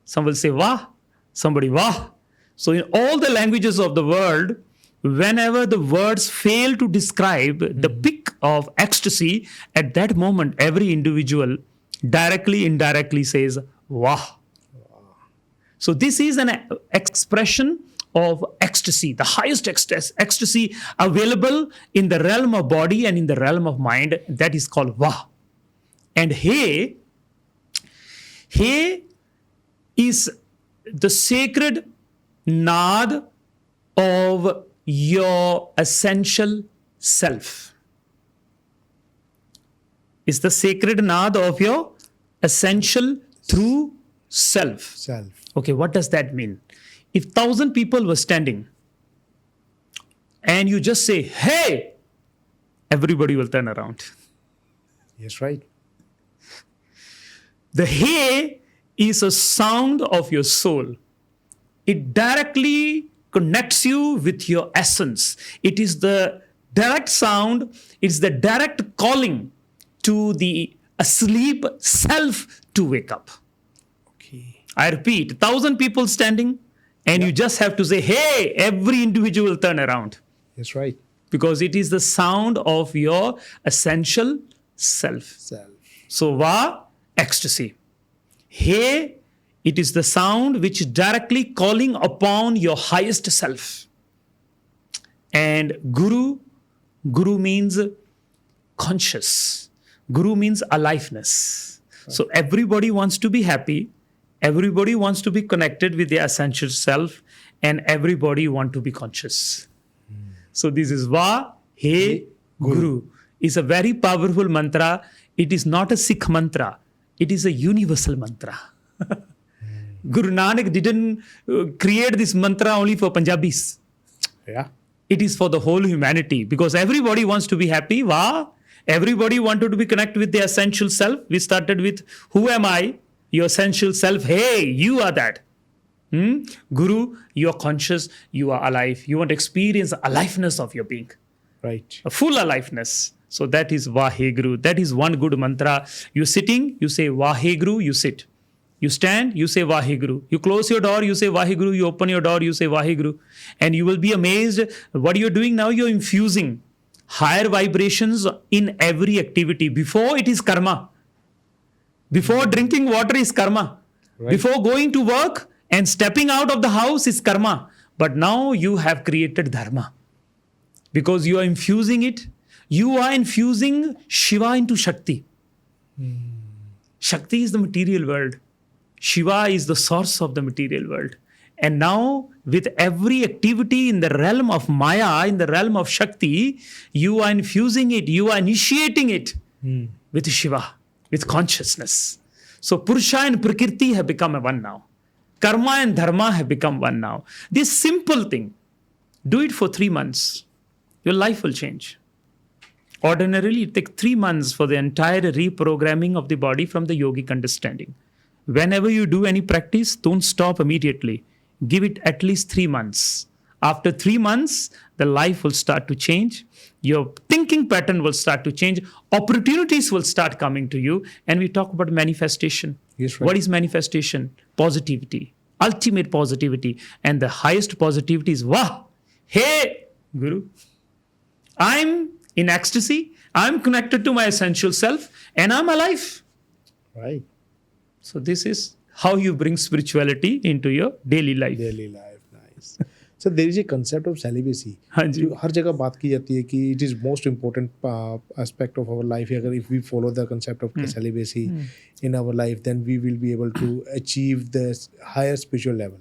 some will say Vah, somebody Vah. So in all the languages of the world, whenever the words fail to describe the peak of ecstasy, at that moment, every individual directly, indirectly says Vah. So this is an expression of ecstasy, the highest ecstasy available in the realm of body and in the realm of mind. That is called Vah. And He is the sacred nad of your essential self. It's the sacred nad of your essential true self. Okay, what does that mean? If 1,000 people were standing and you just say, hey, everybody will turn around. Yes, right. The hey is a sound of your soul. It directly connects you with your essence. It is the Direct sound is the direct calling to the asleep self to wake up. Okay. I repeat, 1,000 people standing, and you just have to say, hey, every individual turn around. That's right. Because it is the sound of your essential self. Self. So, Va, ecstasy. Hey, it is the sound which is directly calling upon your highest self. And Guru means conscious. Guru means aliveness. Right. So everybody wants to be happy. Everybody wants to be connected with their essential self. And everybody wants to be conscious. So this is Va, He, Guru. Is a very powerful mantra. It is not a Sikh mantra. It is a universal mantra. Guru Nanak didn't create this mantra only for Punjabis. Yeah. It is for the whole humanity because everybody wants to be happy. Va. Everybody wanted to be connected with their essential self. We started with, who am I? Your essential self. Hey, you are that. Guru, you are conscious, you are alive. You want to experience the aliveness of your being. Right. A full aliveness. So that is Waheguru. That is one good mantra. You're sitting, you say Waheguru, you sit. You stand, you say Waheguru. You close your door, you say Waheguru. You open your door, you say Waheguru. And you will be amazed what you're doing now. You're infusing higher vibrations in every activity. Before it is karma. Before drinking water is karma. Right. Before going to work and stepping out of the house is karma. But now you have created dharma. Because you are infusing it. You are infusing Shiva into Shakti. Shakti is the material world. Shiva is the source of the material world. And now, with every activity in the realm of Maya, in the realm of Shakti, you are infusing it, you are initiating it with Shiva, with consciousness. So, Purusha and Prakriti have become one now. Karma and Dharma have become one now. This simple thing, do it for 3 months. Your life will change. Ordinarily, it takes 3 months for the entire reprogramming of the body from the yogic understanding. Whenever you do any practice, don't stop immediately. Give it at least 3 months. After 3 months, the life will start to change. Your thinking pattern will start to change. Opportunities will start coming to you. And we talk about manifestation. Yes, right. What is manifestation? Positivity. Ultimate positivity. And the highest positivity is, Wah! Hey, Guru. I'm in ecstasy. I'm connected to my essential self. And I'm alive. Right. So this is how you bring spirituality into your daily life. Daily life, nice. So there is a concept of celibacy. हाँ जी. हर जगह बात की जाती है कि it is most important aspect of our life. अगर if we follow the concept of celibacy in our life, then we will be able to achieve the higher spiritual level.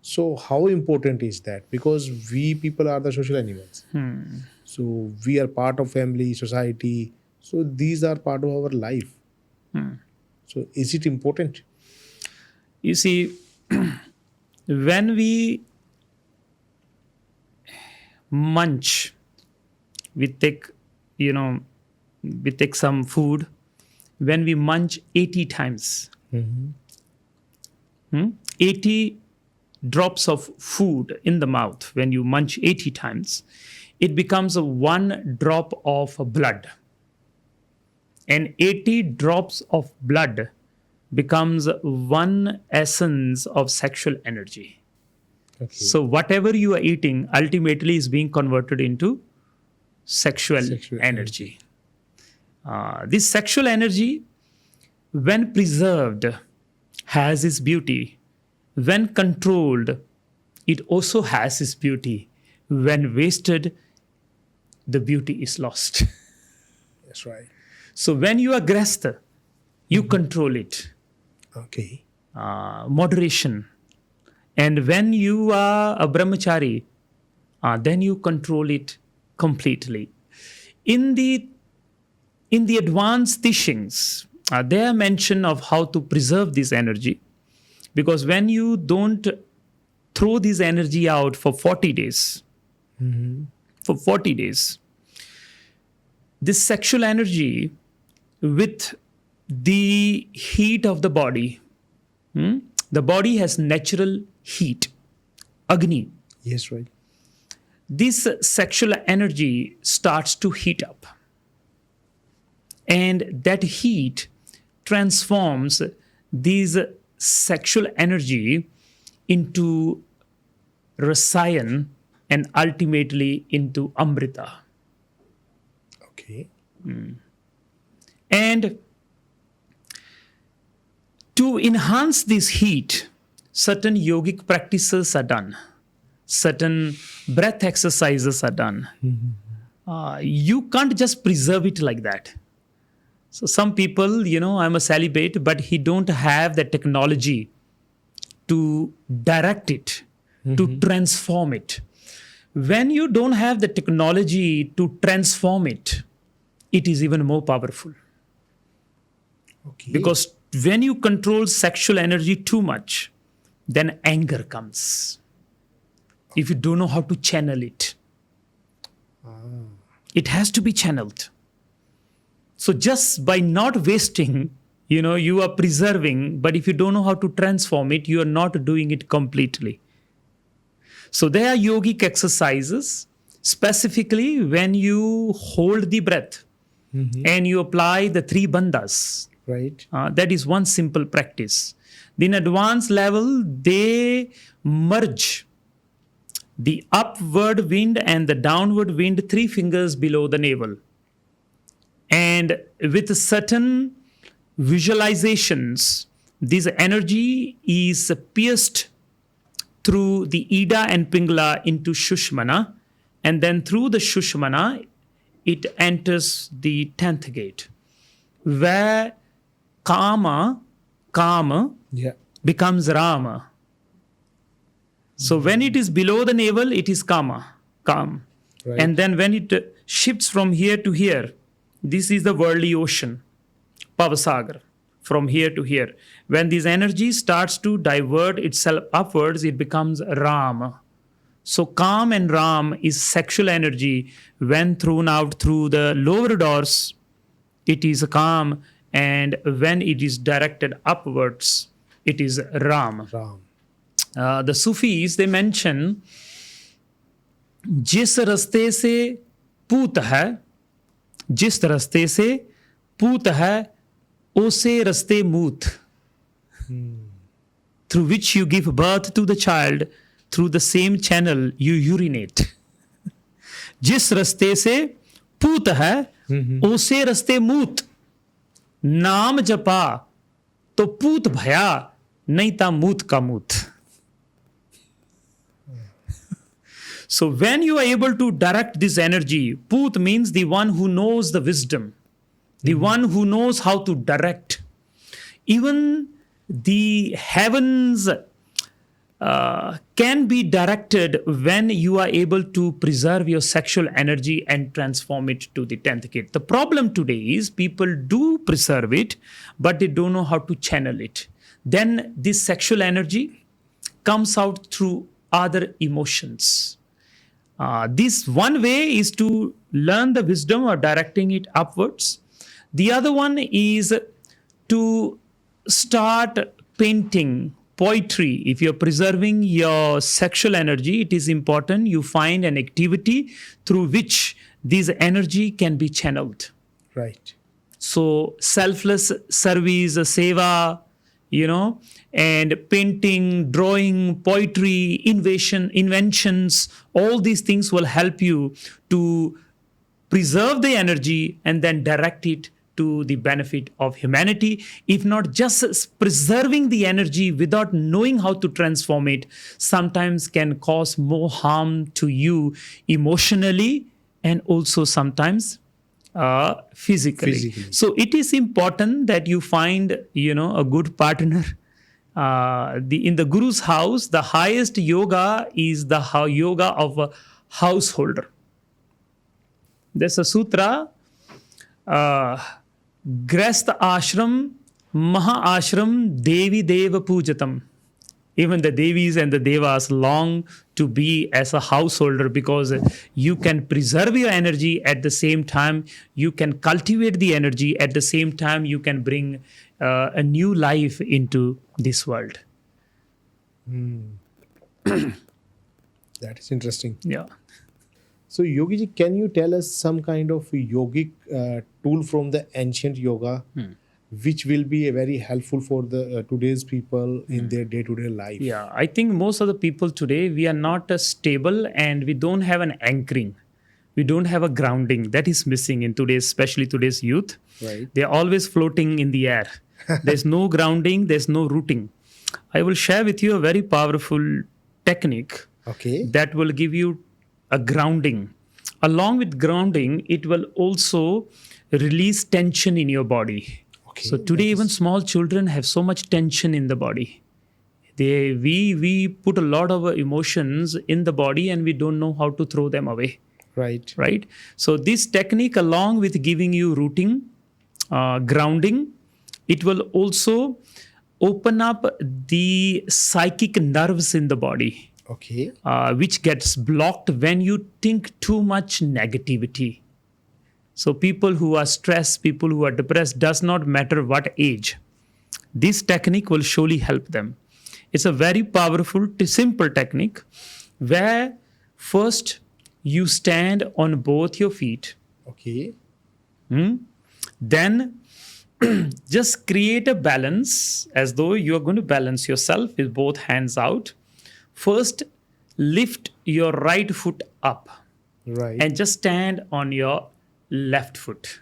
So how important is that? Because we people are the social animals. So we are part of family, society. So these are part of our life. So is it important? You see, when we munch, we take some food. When we munch 80 times, 80 drops of food in the mouth, when you munch 80 times, it becomes 1 drop of blood. And 80 drops of blood becomes 1 essence of sexual energy. Okay. So whatever you are eating ultimately is being converted into sexual energy. This sexual energy, when preserved, has its beauty. When controlled, it also has its beauty. When wasted, the beauty is lost. That's right. So when you are grasta, you control it. Okay. Moderation. And when you are a brahmachari, then you control it completely. In the advanced teachings, there are mention of how to preserve this energy. Because when you don't throw this energy out for 40 days, this sexual energy with the heat of the body, the body has natural heat, Agni. Yes, right. this sexual energy starts to heat up. And that heat transforms this sexual energy into rasayan and ultimately into amrita. Okay. And to enhance this heat, certain yogic practices are done, certain breath exercises are done. You can't just preserve it like that. So some people, I'm a celibate, but he don't have the technology to direct it, to transform it. When you don't have the technology to transform it, it is even more powerful. Okay. Because when you control sexual energy too much, then anger comes. If you don't know how to channel it, it has to be channeled. So just by not wasting, you are preserving, but if you don't know how to transform it, you are not doing it completely. So there are yogic exercises, specifically when you hold the breath and you apply the 3 bandhas. Right. That is one simple practice. In advanced level, they merge the upward wind and the downward wind 3 fingers below the navel. And with certain visualizations, this energy is pierced through the Ida and Pingala into Shushmana, and then through the Shushmana, it enters the 10th gate, where Kama becomes Rama. So when it is below the navel, it is calm. Right. And then when it shifts from here to here, this is the worldly ocean, Pavasagar, from here to here. When this energy starts to divert itself upwards, it becomes Ram. So Kam and Ram is sexual energy. When thrown out through the lower doors, it is Kam. And when it is directed upwards, it is Ram. The Sufis, they mention, जिस रस्ते से पूत है, जिस रस्ते से पूत है, उसे रस्ते मूत. Through which you give birth to the child, through the same channel you urinate. जिस रस्ते से पूत है, उसे रस्ते मूत. नाम जपा तो पूत भया, नहीं ता मूत का मूत. So when you are able to direct this energy, Poot means the one who knows the wisdom, the one who knows how to direct. Even the heavens can be directed when you are able to preserve your sexual energy and transform it to the 10th gate. The problem today is people do preserve it, but they don't know how to channel it. Then this sexual energy comes out through other emotions. This one way is to learn the wisdom of directing it upwards. The other one is to start painting, poetry. If you're preserving your sexual energy, it is important you find an activity through which this energy can be channeled. Right. So selfless service, seva, and painting, drawing, poetry, inventions, all these things will help you to preserve the energy and then direct it to the benefit of humanity. If not, just preserving the energy without knowing how to transform it sometimes can cause more harm to you emotionally and also sometimes physically. So it is important that you find, a good partner. In the Guru's house, the highest yoga is the yoga of a householder. There's a sutra, Grasta Ashram, Maha Ashram, Devi Deva Pujatam. Even the Devis and the Devas long to be as a householder because you can preserve your energy at the same time. You can cultivate the energy at the same time. You can bring a new life into this world. That is interesting. Yeah. So, Yogi ji, can you tell us some kind of yogic tool from the ancient yoga, which will be very helpful for the today's people in their day-to-day life? Yeah, I think most of the people today, we are not stable and we don't have an anchoring. We don't have a grounding. That is missing in today's, especially today's youth. Right. They're always floating in the air. There's no grounding, there's no rooting. I will share with you a very powerful technique Okay. that will give you a grounding. Along with grounding, it will also release tension in your body. Okay. So today, even small children have so much tension in the body. We put a lot of emotions in the body and we don't know how to throw them away. Right. So this technique, along with giving you rooting, grounding, it will also open up the psychic nerves in the body, Okay. which gets blocked when you think too much negativity. So people who are stressed, people who are depressed, does not matter what age, this technique will surely help them. It's a very powerful, simple technique where first you stand on both your feet. Okay. Then just create a balance as though you are going to balance yourself with both hands out. First, lift your right foot up Right. and just stand on your left foot.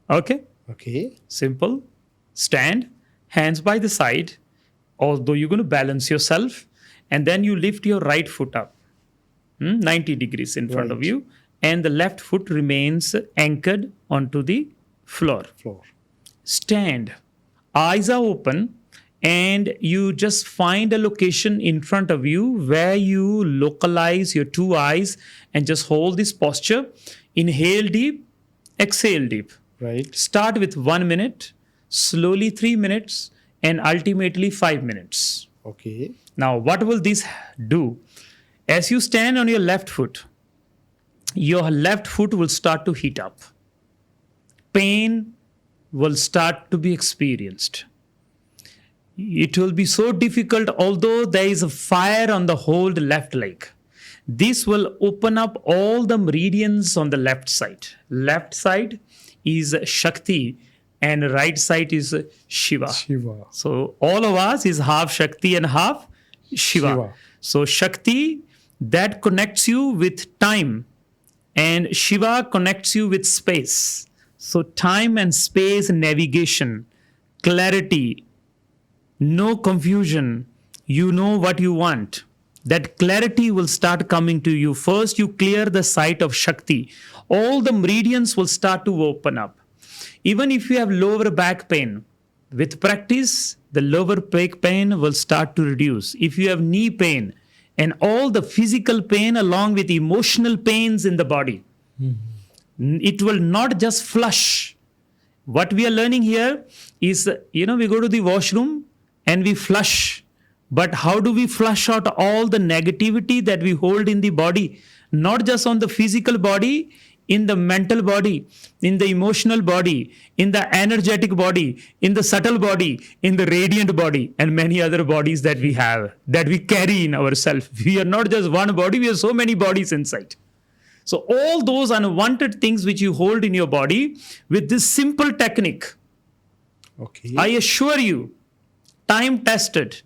Okay? Okay. Simple. Stand, hands by the side, although you're going to balance yourself, and then you lift your right foot up, 90 degrees in front of Right. you, and the left foot remains anchored onto the floor. Stand, eyes are open, and you just find a location in front of you where you localize your two eyes and just hold this posture. Inhale deep, exhale deep. Right. Start with 1 minute, slowly 3 minutes, and ultimately 5 minutes. Okay. Now, what will this do? As you stand on your left foot will start to heat up. Pain will start to be experienced. It will be so difficult, although there is a fire on the whole left leg. This will open up all the meridians on the left side. Left side is Shakti and right side is Shiva. Shiva. So all of us is half Shakti and half Shiva. Shiva. So Shakti, that connects you with time, and Shiva connects you with space. So time and space navigation, clarity, no confusion, you know what you want. That clarity will start coming to you. First, you clear the sight of Shakti. All the meridians will start to open up. Even if you have lower back pain, with practice, the lower back pain will start to reduce. If you have knee pain and all the physical pain along with emotional pains in the body, it will not just flush. What we are learning here is, we go to the washroom and we flush. But how do we flush out all the negativity that we hold in the body? Not just on the physical body, in the mental body, in the emotional body, in the energetic body, in the subtle body, in the radiant body, and many other bodies that we have, that we carry in ourselves. We are not just one body, we have so many bodies inside. So all those unwanted things which you hold in your body, with this simple technique, Okay. I assure you, time tested,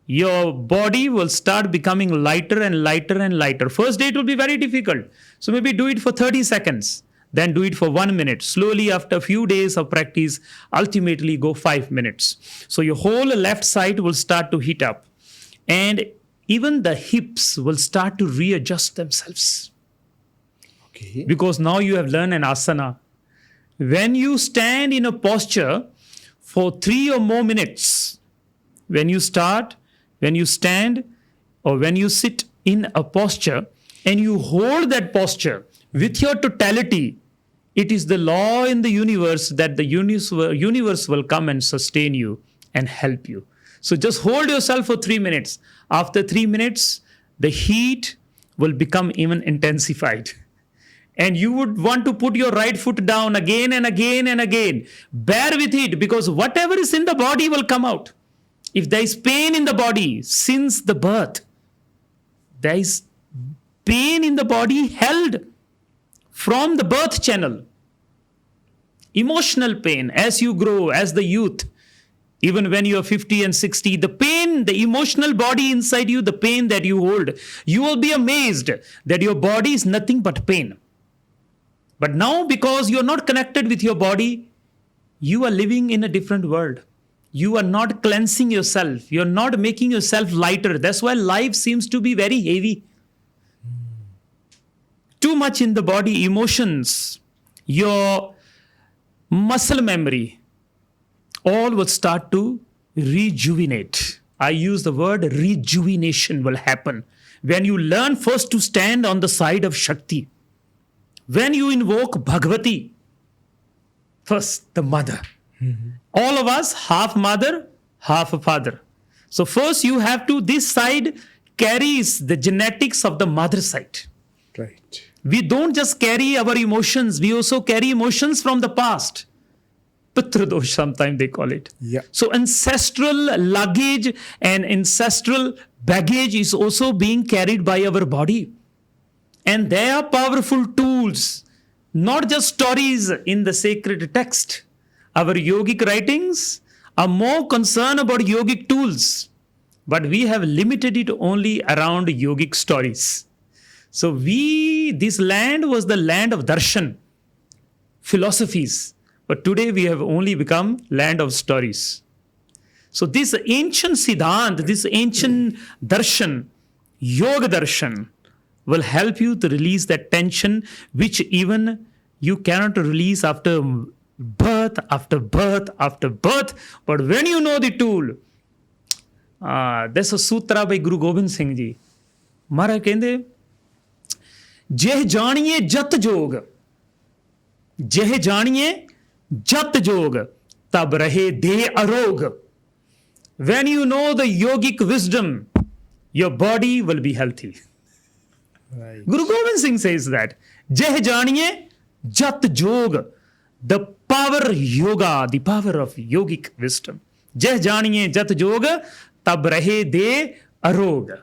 your body will start becoming lighter and lighter and lighter. First day it will be very difficult. So maybe do it for 30 seconds. Then do it for 1 minute. Slowly, after a few days of practice, ultimately go 5 minutes. So your whole left side will start to heat up. And even the hips will start to readjust themselves. Okay. Because now you have learned an asana. When you stand in a posture for 3 or more minutes, when you start, when you stand, or when you sit in a posture and you hold that posture with your totality, it is the law in the universe that the universe will come and sustain you and help you. So just hold yourself for 3 minutes. After 3 minutes, the heat will become even intensified. And you would want to put your right foot down again and again and again. Bear with it, because whatever is in the body will come out. If there is pain in the body since the birth, there is pain in the body held from the birth channel. Emotional pain as you grow, as the youth, even when you are 50 and 60, the pain, the emotional body inside you, the pain that you hold, you will be amazed that your body is nothing but pain. But now, because you are not connected with your body, you are living in a different world. You are not cleansing yourself. You are not making yourself lighter. That's why life seems to be very heavy. Too much in the body, emotions, your muscle memory, all will start to rejuvenate. I use the word rejuvenation will happen when you learn first to stand on the side of Shakti. When you invoke Bhagavati, first the mother. All of us, half mother, half father. So first you have to, this side carries the genetics of the mother side. Right. We don't just carry our emotions, we also carry emotions from the past. Pitradosh, sometimes they call it. Yeah. So ancestral luggage and ancestral baggage is also being carried by our body. And they are powerful tools, not just stories in the sacred text. Our yogic writings are more concerned about yogic tools, but we have limited it only around yogic stories. So this land was the land of darshan, philosophies, but today we have only become land of stories. So this ancient siddhant, this ancient darshan, yoga darshan, will help you to release that tension which even you cannot release after birth, after birth, after birth. But when you know the tool, there's a sutra by Guru Gobind Singh Ji. Maharaj ਕਹਿੰਦੇ ਜਹ ਜਾਣੀਏ ਜਤ ਜੋਗ ਜਹ ਜਾਣੀਏ ਜਤ ਜੋਗ ਤਬ ਰਹੇ ਦੇ ਅਰੋਗ. When you know the yogic wisdom, your body will be healthy. Right. Guru Gobind Singh says that. Jeh janiye jat jog. The power yoga, the power of yogic wisdom. Jeh janiye jat jog, tab rahe de arog.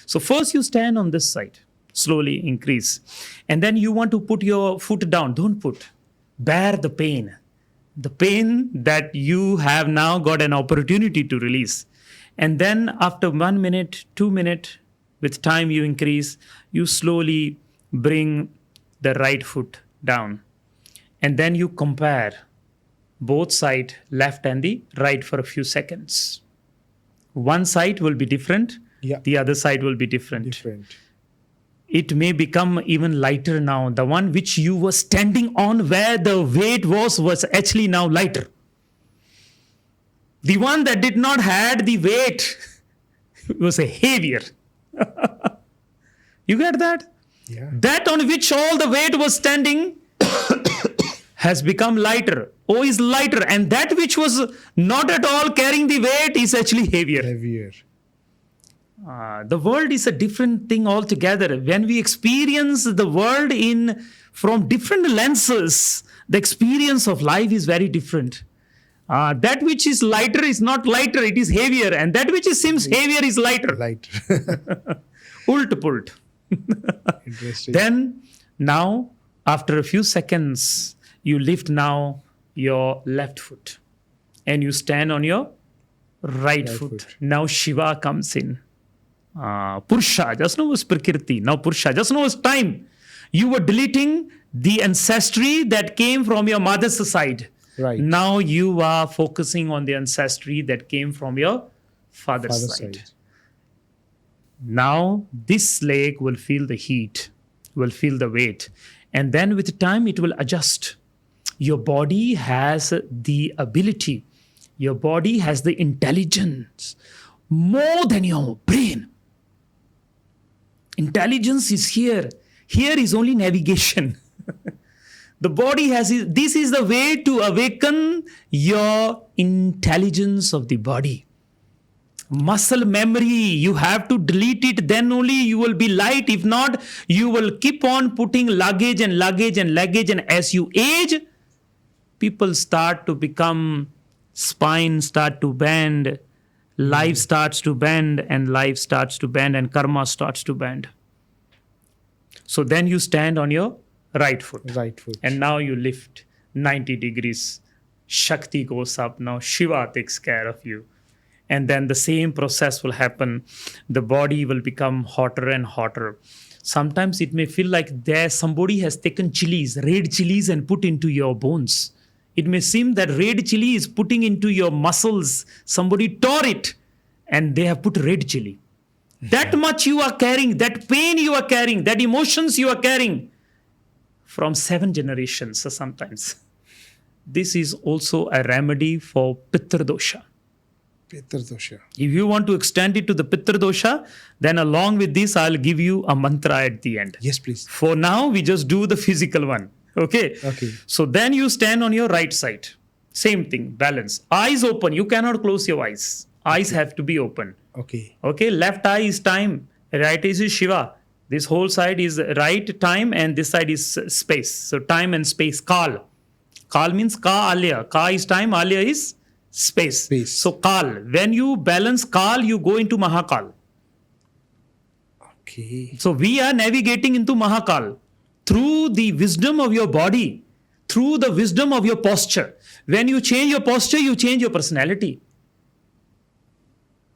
So first you stand on this side, slowly increase. And then you want to put your foot down. Don't put. Bear the pain. The pain that you have now got an opportunity to release. And then after 1 minute, 2 minutes, with time you increase, you slowly bring the right foot down. And then you compare both sides, left and the right, for a few seconds. One side will be different, the other side will be different. It may become even lighter now. The one which you were standing on where the weight was actually now lighter. The one that did not had the weight was a heavier. You get that? Yeah. That on which all the weight was standing has become lighter. Oh, is lighter. And that which was not at all carrying the weight is actually heavier. The world is a different thing altogether. When we experience the world from different lenses, the experience of life is very different. That which is lighter is not lighter, it is heavier. And that which seems heavier is lighter. Ult pult. Interesting. Then, now, after a few seconds, you lift now your left foot. And you stand on your right foot. Now Shiva comes in. Purusha, just now was Prakriti. Now Purusha, just now was time. You were deleting the ancestry that came from your mother's side. Right. Now you are focusing on the ancestry that came from your father's side. Now this leg will feel the heat, will feel the weight. And then with time it will adjust. Your body has the ability, your body has the intelligence more than your brain. Intelligence is here. Here is only navigation. The body has, this is the way to awaken your intelligence of the body. Muscle memory, you have to delete it, then only you will be light. If not, you will keep on putting luggage and luggage and luggage. And as you age, people start to become, spine start to bend, life starts to bend, and life starts to bend, and karma starts to bend. So then you stand on your right foot. Right foot. And now you lift 90 degrees. Shakti goes up. Now Shiva takes care of you. And then the same process will happen. The body will become hotter and hotter. Sometimes it may feel like somebody has taken chilies, red chilies, and put into your bones. It may seem that red chili is putting into your muscles. Somebody tore it and they have put red chili. That much you are carrying, that pain you are carrying, that emotions you are carrying from 7 generations sometimes. This is also a remedy for Pitta dosha. Pitta dosha. If you want to extend it to the Pitta dosha, then along with this, I'll give you a mantra at the end. Yes, please. For now, we just do the physical one. Okay? Okay. So then you stand on your right side. Same thing, balance. Eyes open. You cannot close your eyes. Eyes have to be open. Okay. Okay? Left eye is time. Right is Shiva. This whole side is right time and this side is space. So time and space. Kal. Kal means Ka Alya. Ka is time. Alya is space. So Kal. When you balance Kal, you go into Mahakal. Okay. So we are navigating into Mahakal through the wisdom of your body, through the wisdom of your posture. When you change your posture, you change your personality.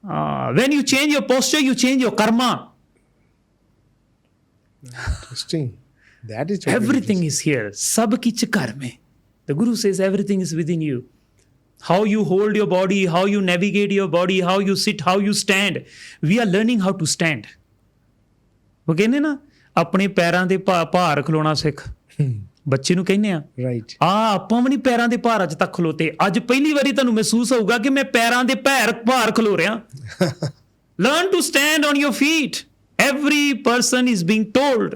When you change your posture, you change your karma. Interesting. That is Everything is here. Sab kich kar mein. The Guru says everything is within you. How you hold your body, how you navigate your body, how you sit, how you stand. We are learning how to stand. वो कहने ना अपने पैਰਾਂ ਦੇ ਭਾਰ ਖਲੋਣਾ ਸਿੱਖ ਬੱਚੇ ਨੂੰ ਕਹਿੰਦੇ ਆ ਰਾਈਟ ਆਪਾਂ ਵੀ ਨਹੀਂ ਪੈਰਾਂ ਦੇ ਭਾਰ ਅੱਜ ਤੱਕ ਖਲੋਤੇ ਅੱਜ ਪਹਿਲੀ ਵਾਰੀ ਤੁਹਾਨੂੰ ਮਹਿਸੂਸ ਹੋਊਗਾ ਕਿ ਮੈਂ ਪੈਰਾਂ ਦੇ ਭਾਰ ਖਲੋ ਰਿਹਾ learn to stand on your feet. Every person is being told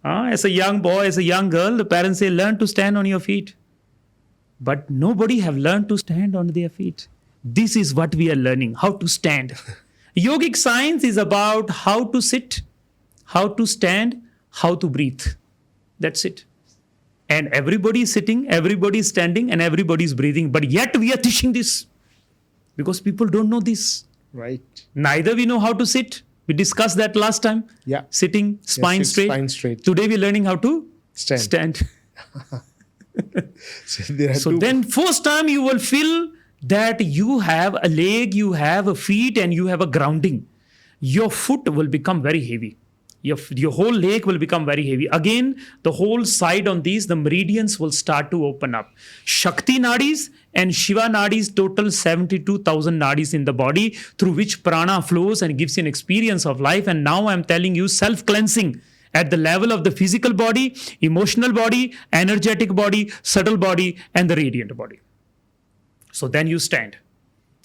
as a young boy, as a young girl, the parents say learn to stand on your feet, but nobody have learned to stand on their feet. This is what we are learning, how to stand. Yogic science is about how to sit, how to stand, how to breathe. That's it. And everybody is sitting, everybody is standing, and everybody is breathing. But yet we are teaching this because people don't know this. Right. Neither we know how to sit. We discussed that last time. Yeah. Sitting, spine straight. Spine straight. Today we're learning how to stand. So then first time you will feel that you have a leg, you have a feet, and you have a grounding. Your foot will become very heavy. Your whole leg will become very heavy. Again, the whole side on these, the meridians will start to open up. Shakti nadis and Shiva nadis, total 72,000 nadis in the body through which prana flows and gives you an experience of life. And now I'm telling you self-cleansing at the level of the physical body, emotional body, energetic body, subtle body, and the radiant body. So then you stand.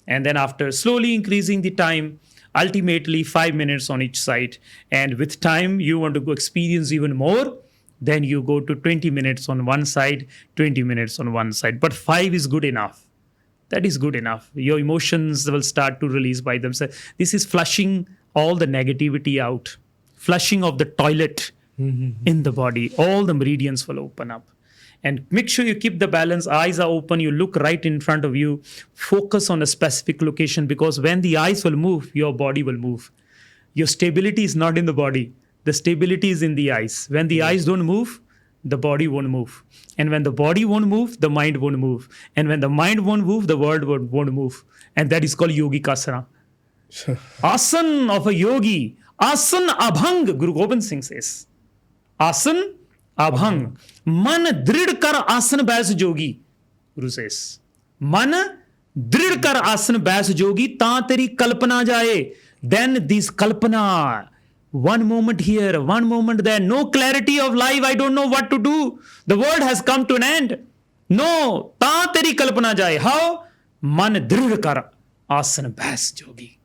And then after slowly increasing the time, ultimately 5 minutes on each side. And with time, you want to go experience even more. Then you go to 20 minutes on one side, 20 minutes on one side. But 5 is good enough. That is good enough. Your emotions will start to release by themselves. This is flushing all the negativity out. Flushing of the toilet in the body. All the meridians will open up. And make sure you keep the balance. Eyes are open. You look right in front of you. Focus on a specific location because when the eyes will move, your body will move. Your stability is not in the body. The stability is in the eyes. When the eyes don't move, the body won't move. And when the body won't move, the mind won't move. And when the mind won't move, the world won't move. And that is called yogic asana. Asan of a yogi. Asan abhang, Guru Gobind Singh says. Asan abhang. Man drid kar asan bais jogi. Guru says. Man drid kar asan bais jogi ta teri kalpana jaye. Then this kalpana, one moment here, one moment there, no clarity of life, I don't know what to do. The world has come to an end. No, ta teri kalpana jaye. How? Man drid kar asan bais jogi.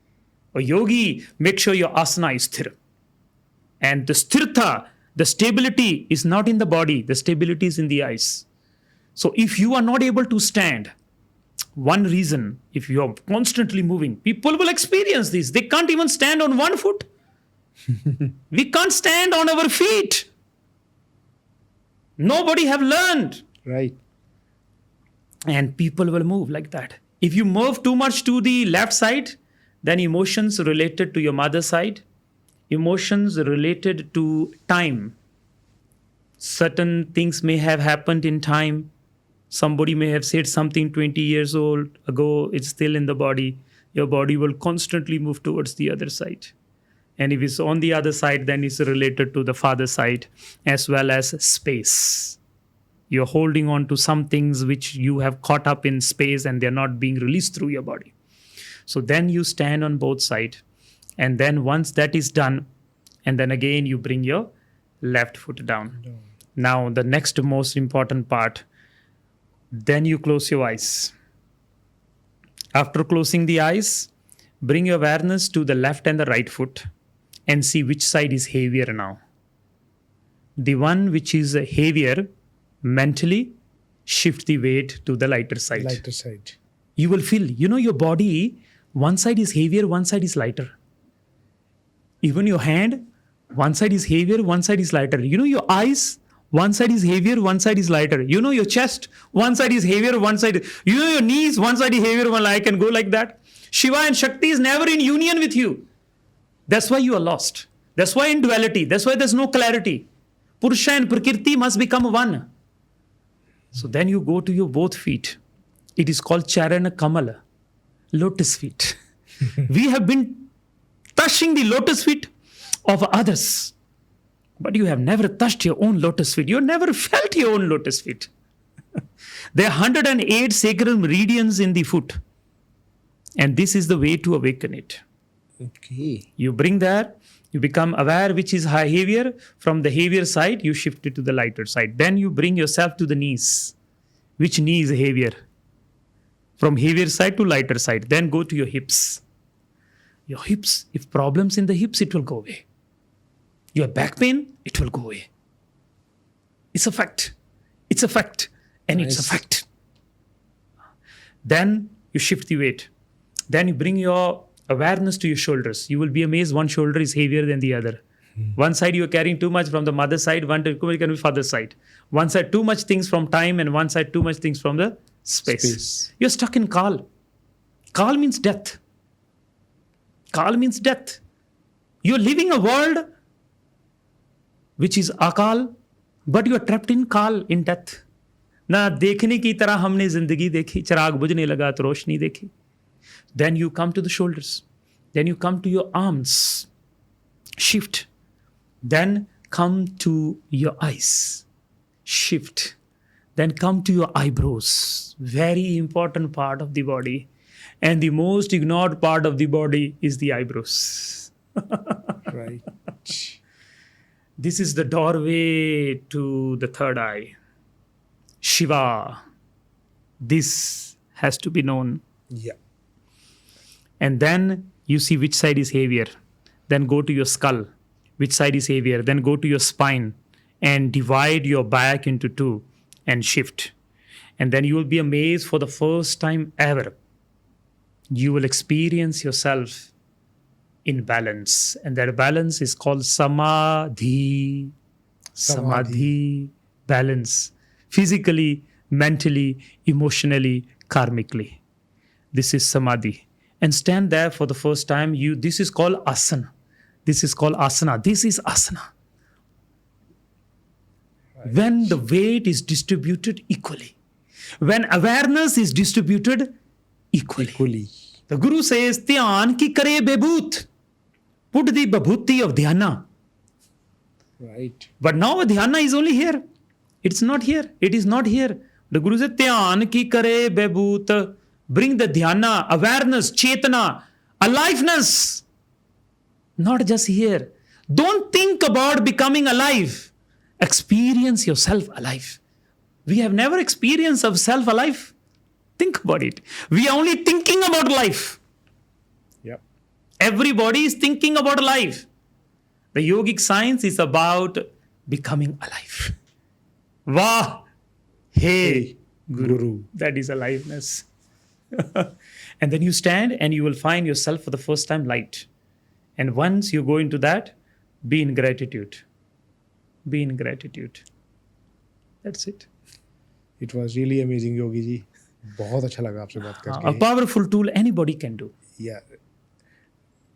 A yogi, make sure your asana is sthir. And the sthirtha, the stability is not in the body. The stability is in the eyes. So if you are not able to stand, one reason, if you are constantly moving, people will experience this. They can't even stand on one foot. We can't stand on our feet. Nobody have learned. Right. And people will move like that. If you move too much to the left side, then emotions related to your mother's side, emotions related to time. Certain things may have happened in time. Somebody may have said something 20 years old ago, it's still in the body. Your body will constantly move towards the other side. And if it's on the other side, then it's related to the father side as well as space. You're holding on to some things which you have caught up in space and they're not being released through your body. So then you stand on both sides. And then once that is done, and then again you bring your left foot down. Now, the next most important part, then you close your eyes. After closing the eyes, bring your awareness to the left and the right foot and see which side is heavier now. The one which is heavier, mentally shift the weight to the lighter side. Lighter side. You will feel, your body, one side is heavier, one side is lighter. Even your hand, one side is heavier, one side is lighter. Your eyes, one side is heavier, one side is lighter. Your chest, one side is heavier, one side. Your knees, one side is heavier, one I can go like that. Shiva and Shakti is never in union with you. That's why you are lost. That's why in duality. That's why there's no clarity. Purusha and Prakriti must become one. So then you go to your both feet. It is called Charana Kamala, lotus feet. We have been touching the lotus feet of others. But you have never touched your own lotus feet. You never felt your own lotus feet. There are 108 sacred meridians in the foot. And this is the way to awaken it. Okay. You bring that, you become aware which is heavier. From the heavier side, you shift it to the lighter side. Then you bring yourself to the knees. Which knee is heavier? From heavier side to lighter side. Then go to your hips. Your hips, if problems in the hips, it will go away. You have back pain, it will go away. It's a fact. It's a fact. And it's a fact. Then you shift the weight. Then you bring your awareness to your shoulders. You will be amazed one shoulder is heavier than the other. One side you are carrying too much from the mother side, one side can be father side. One side too much things from time and one side too much things from the space. You're stuck in Kal. Kal means death. Kal means death. You're living a world which is Akal, but you are trapped in Kal, in death. ना देखने की तरह हमने जिंदगी देखी, चिराग बुझने लगा तो रोशनी देखी. Then you come to the shoulders. Then you come to your arms. Shift. Then come to your eyes. Shift. Then come to your eyebrows. Very important part of the body. And the most ignored part of the body is the eyebrows. Right. This is the doorway to the third eye. Shiva. This has to be known. Yeah. And then you see which side is heavier. Then go to your skull. Which side is heavier? Then go to your spine and divide your back into two and shift. And then you will be amazed for the first time ever. You will experience yourself in balance. And that balance is called Samadhi. Samadhi. Balance. Physically, mentally, emotionally, karmically. This is Samadhi. And stand there for the first time. This is called asana. This is called asana. This is asana. Right. When the weight is distributed equally. When awareness is distributed equally. The Guru says, Dhyan ki kare bebut. Put the babhuti of dhyana. Right. But now dhyana is only here. It's not here. It is not here. The Guru says, Dhyan ki kare bebut. Bring the dhyana, awareness, chetana, aliveness. Not just here. Don't think about becoming alive. Experience yourself alive. We have never experienced of self alive. Think about it. We are only thinking about life. Yep. Everybody is thinking about life. The yogic science is about becoming alive. Waheguru. That is aliveness. And then you stand and you will find yourself for the first time light. And once you go into that, be in gratitude. Be in gratitude. That's it. It was really amazing, Yogi ji. बहुत अच्छा लगा आपसे बात करके. A powerful tool anybody can do. Yeah.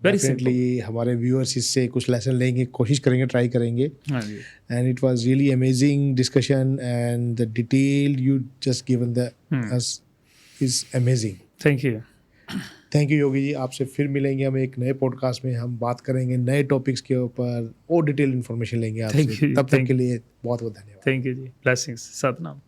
Very simple. Definitely हमारे viewers इससे कुछ lesson लेंगे, कोशिश करेंगे, ट्राई करेंगे. हाँ जी, And it was really amazing discussion, and the detail you just given us is amazing. Thank you. Thank you Yogi ji. आपसे फिर मिलेंगे हम एक नए पॉडकास्ट में. हम बात करेंगे नए टॉपिक्स के ऊपर और डिटेल इन्फॉर्मेशन लेंगे Thank आपसे. you. तब तक Thank के लिए बहुत बहुत धन्यवाद. थैंक यू जी, ब्लेसिंग्स, सतनाम।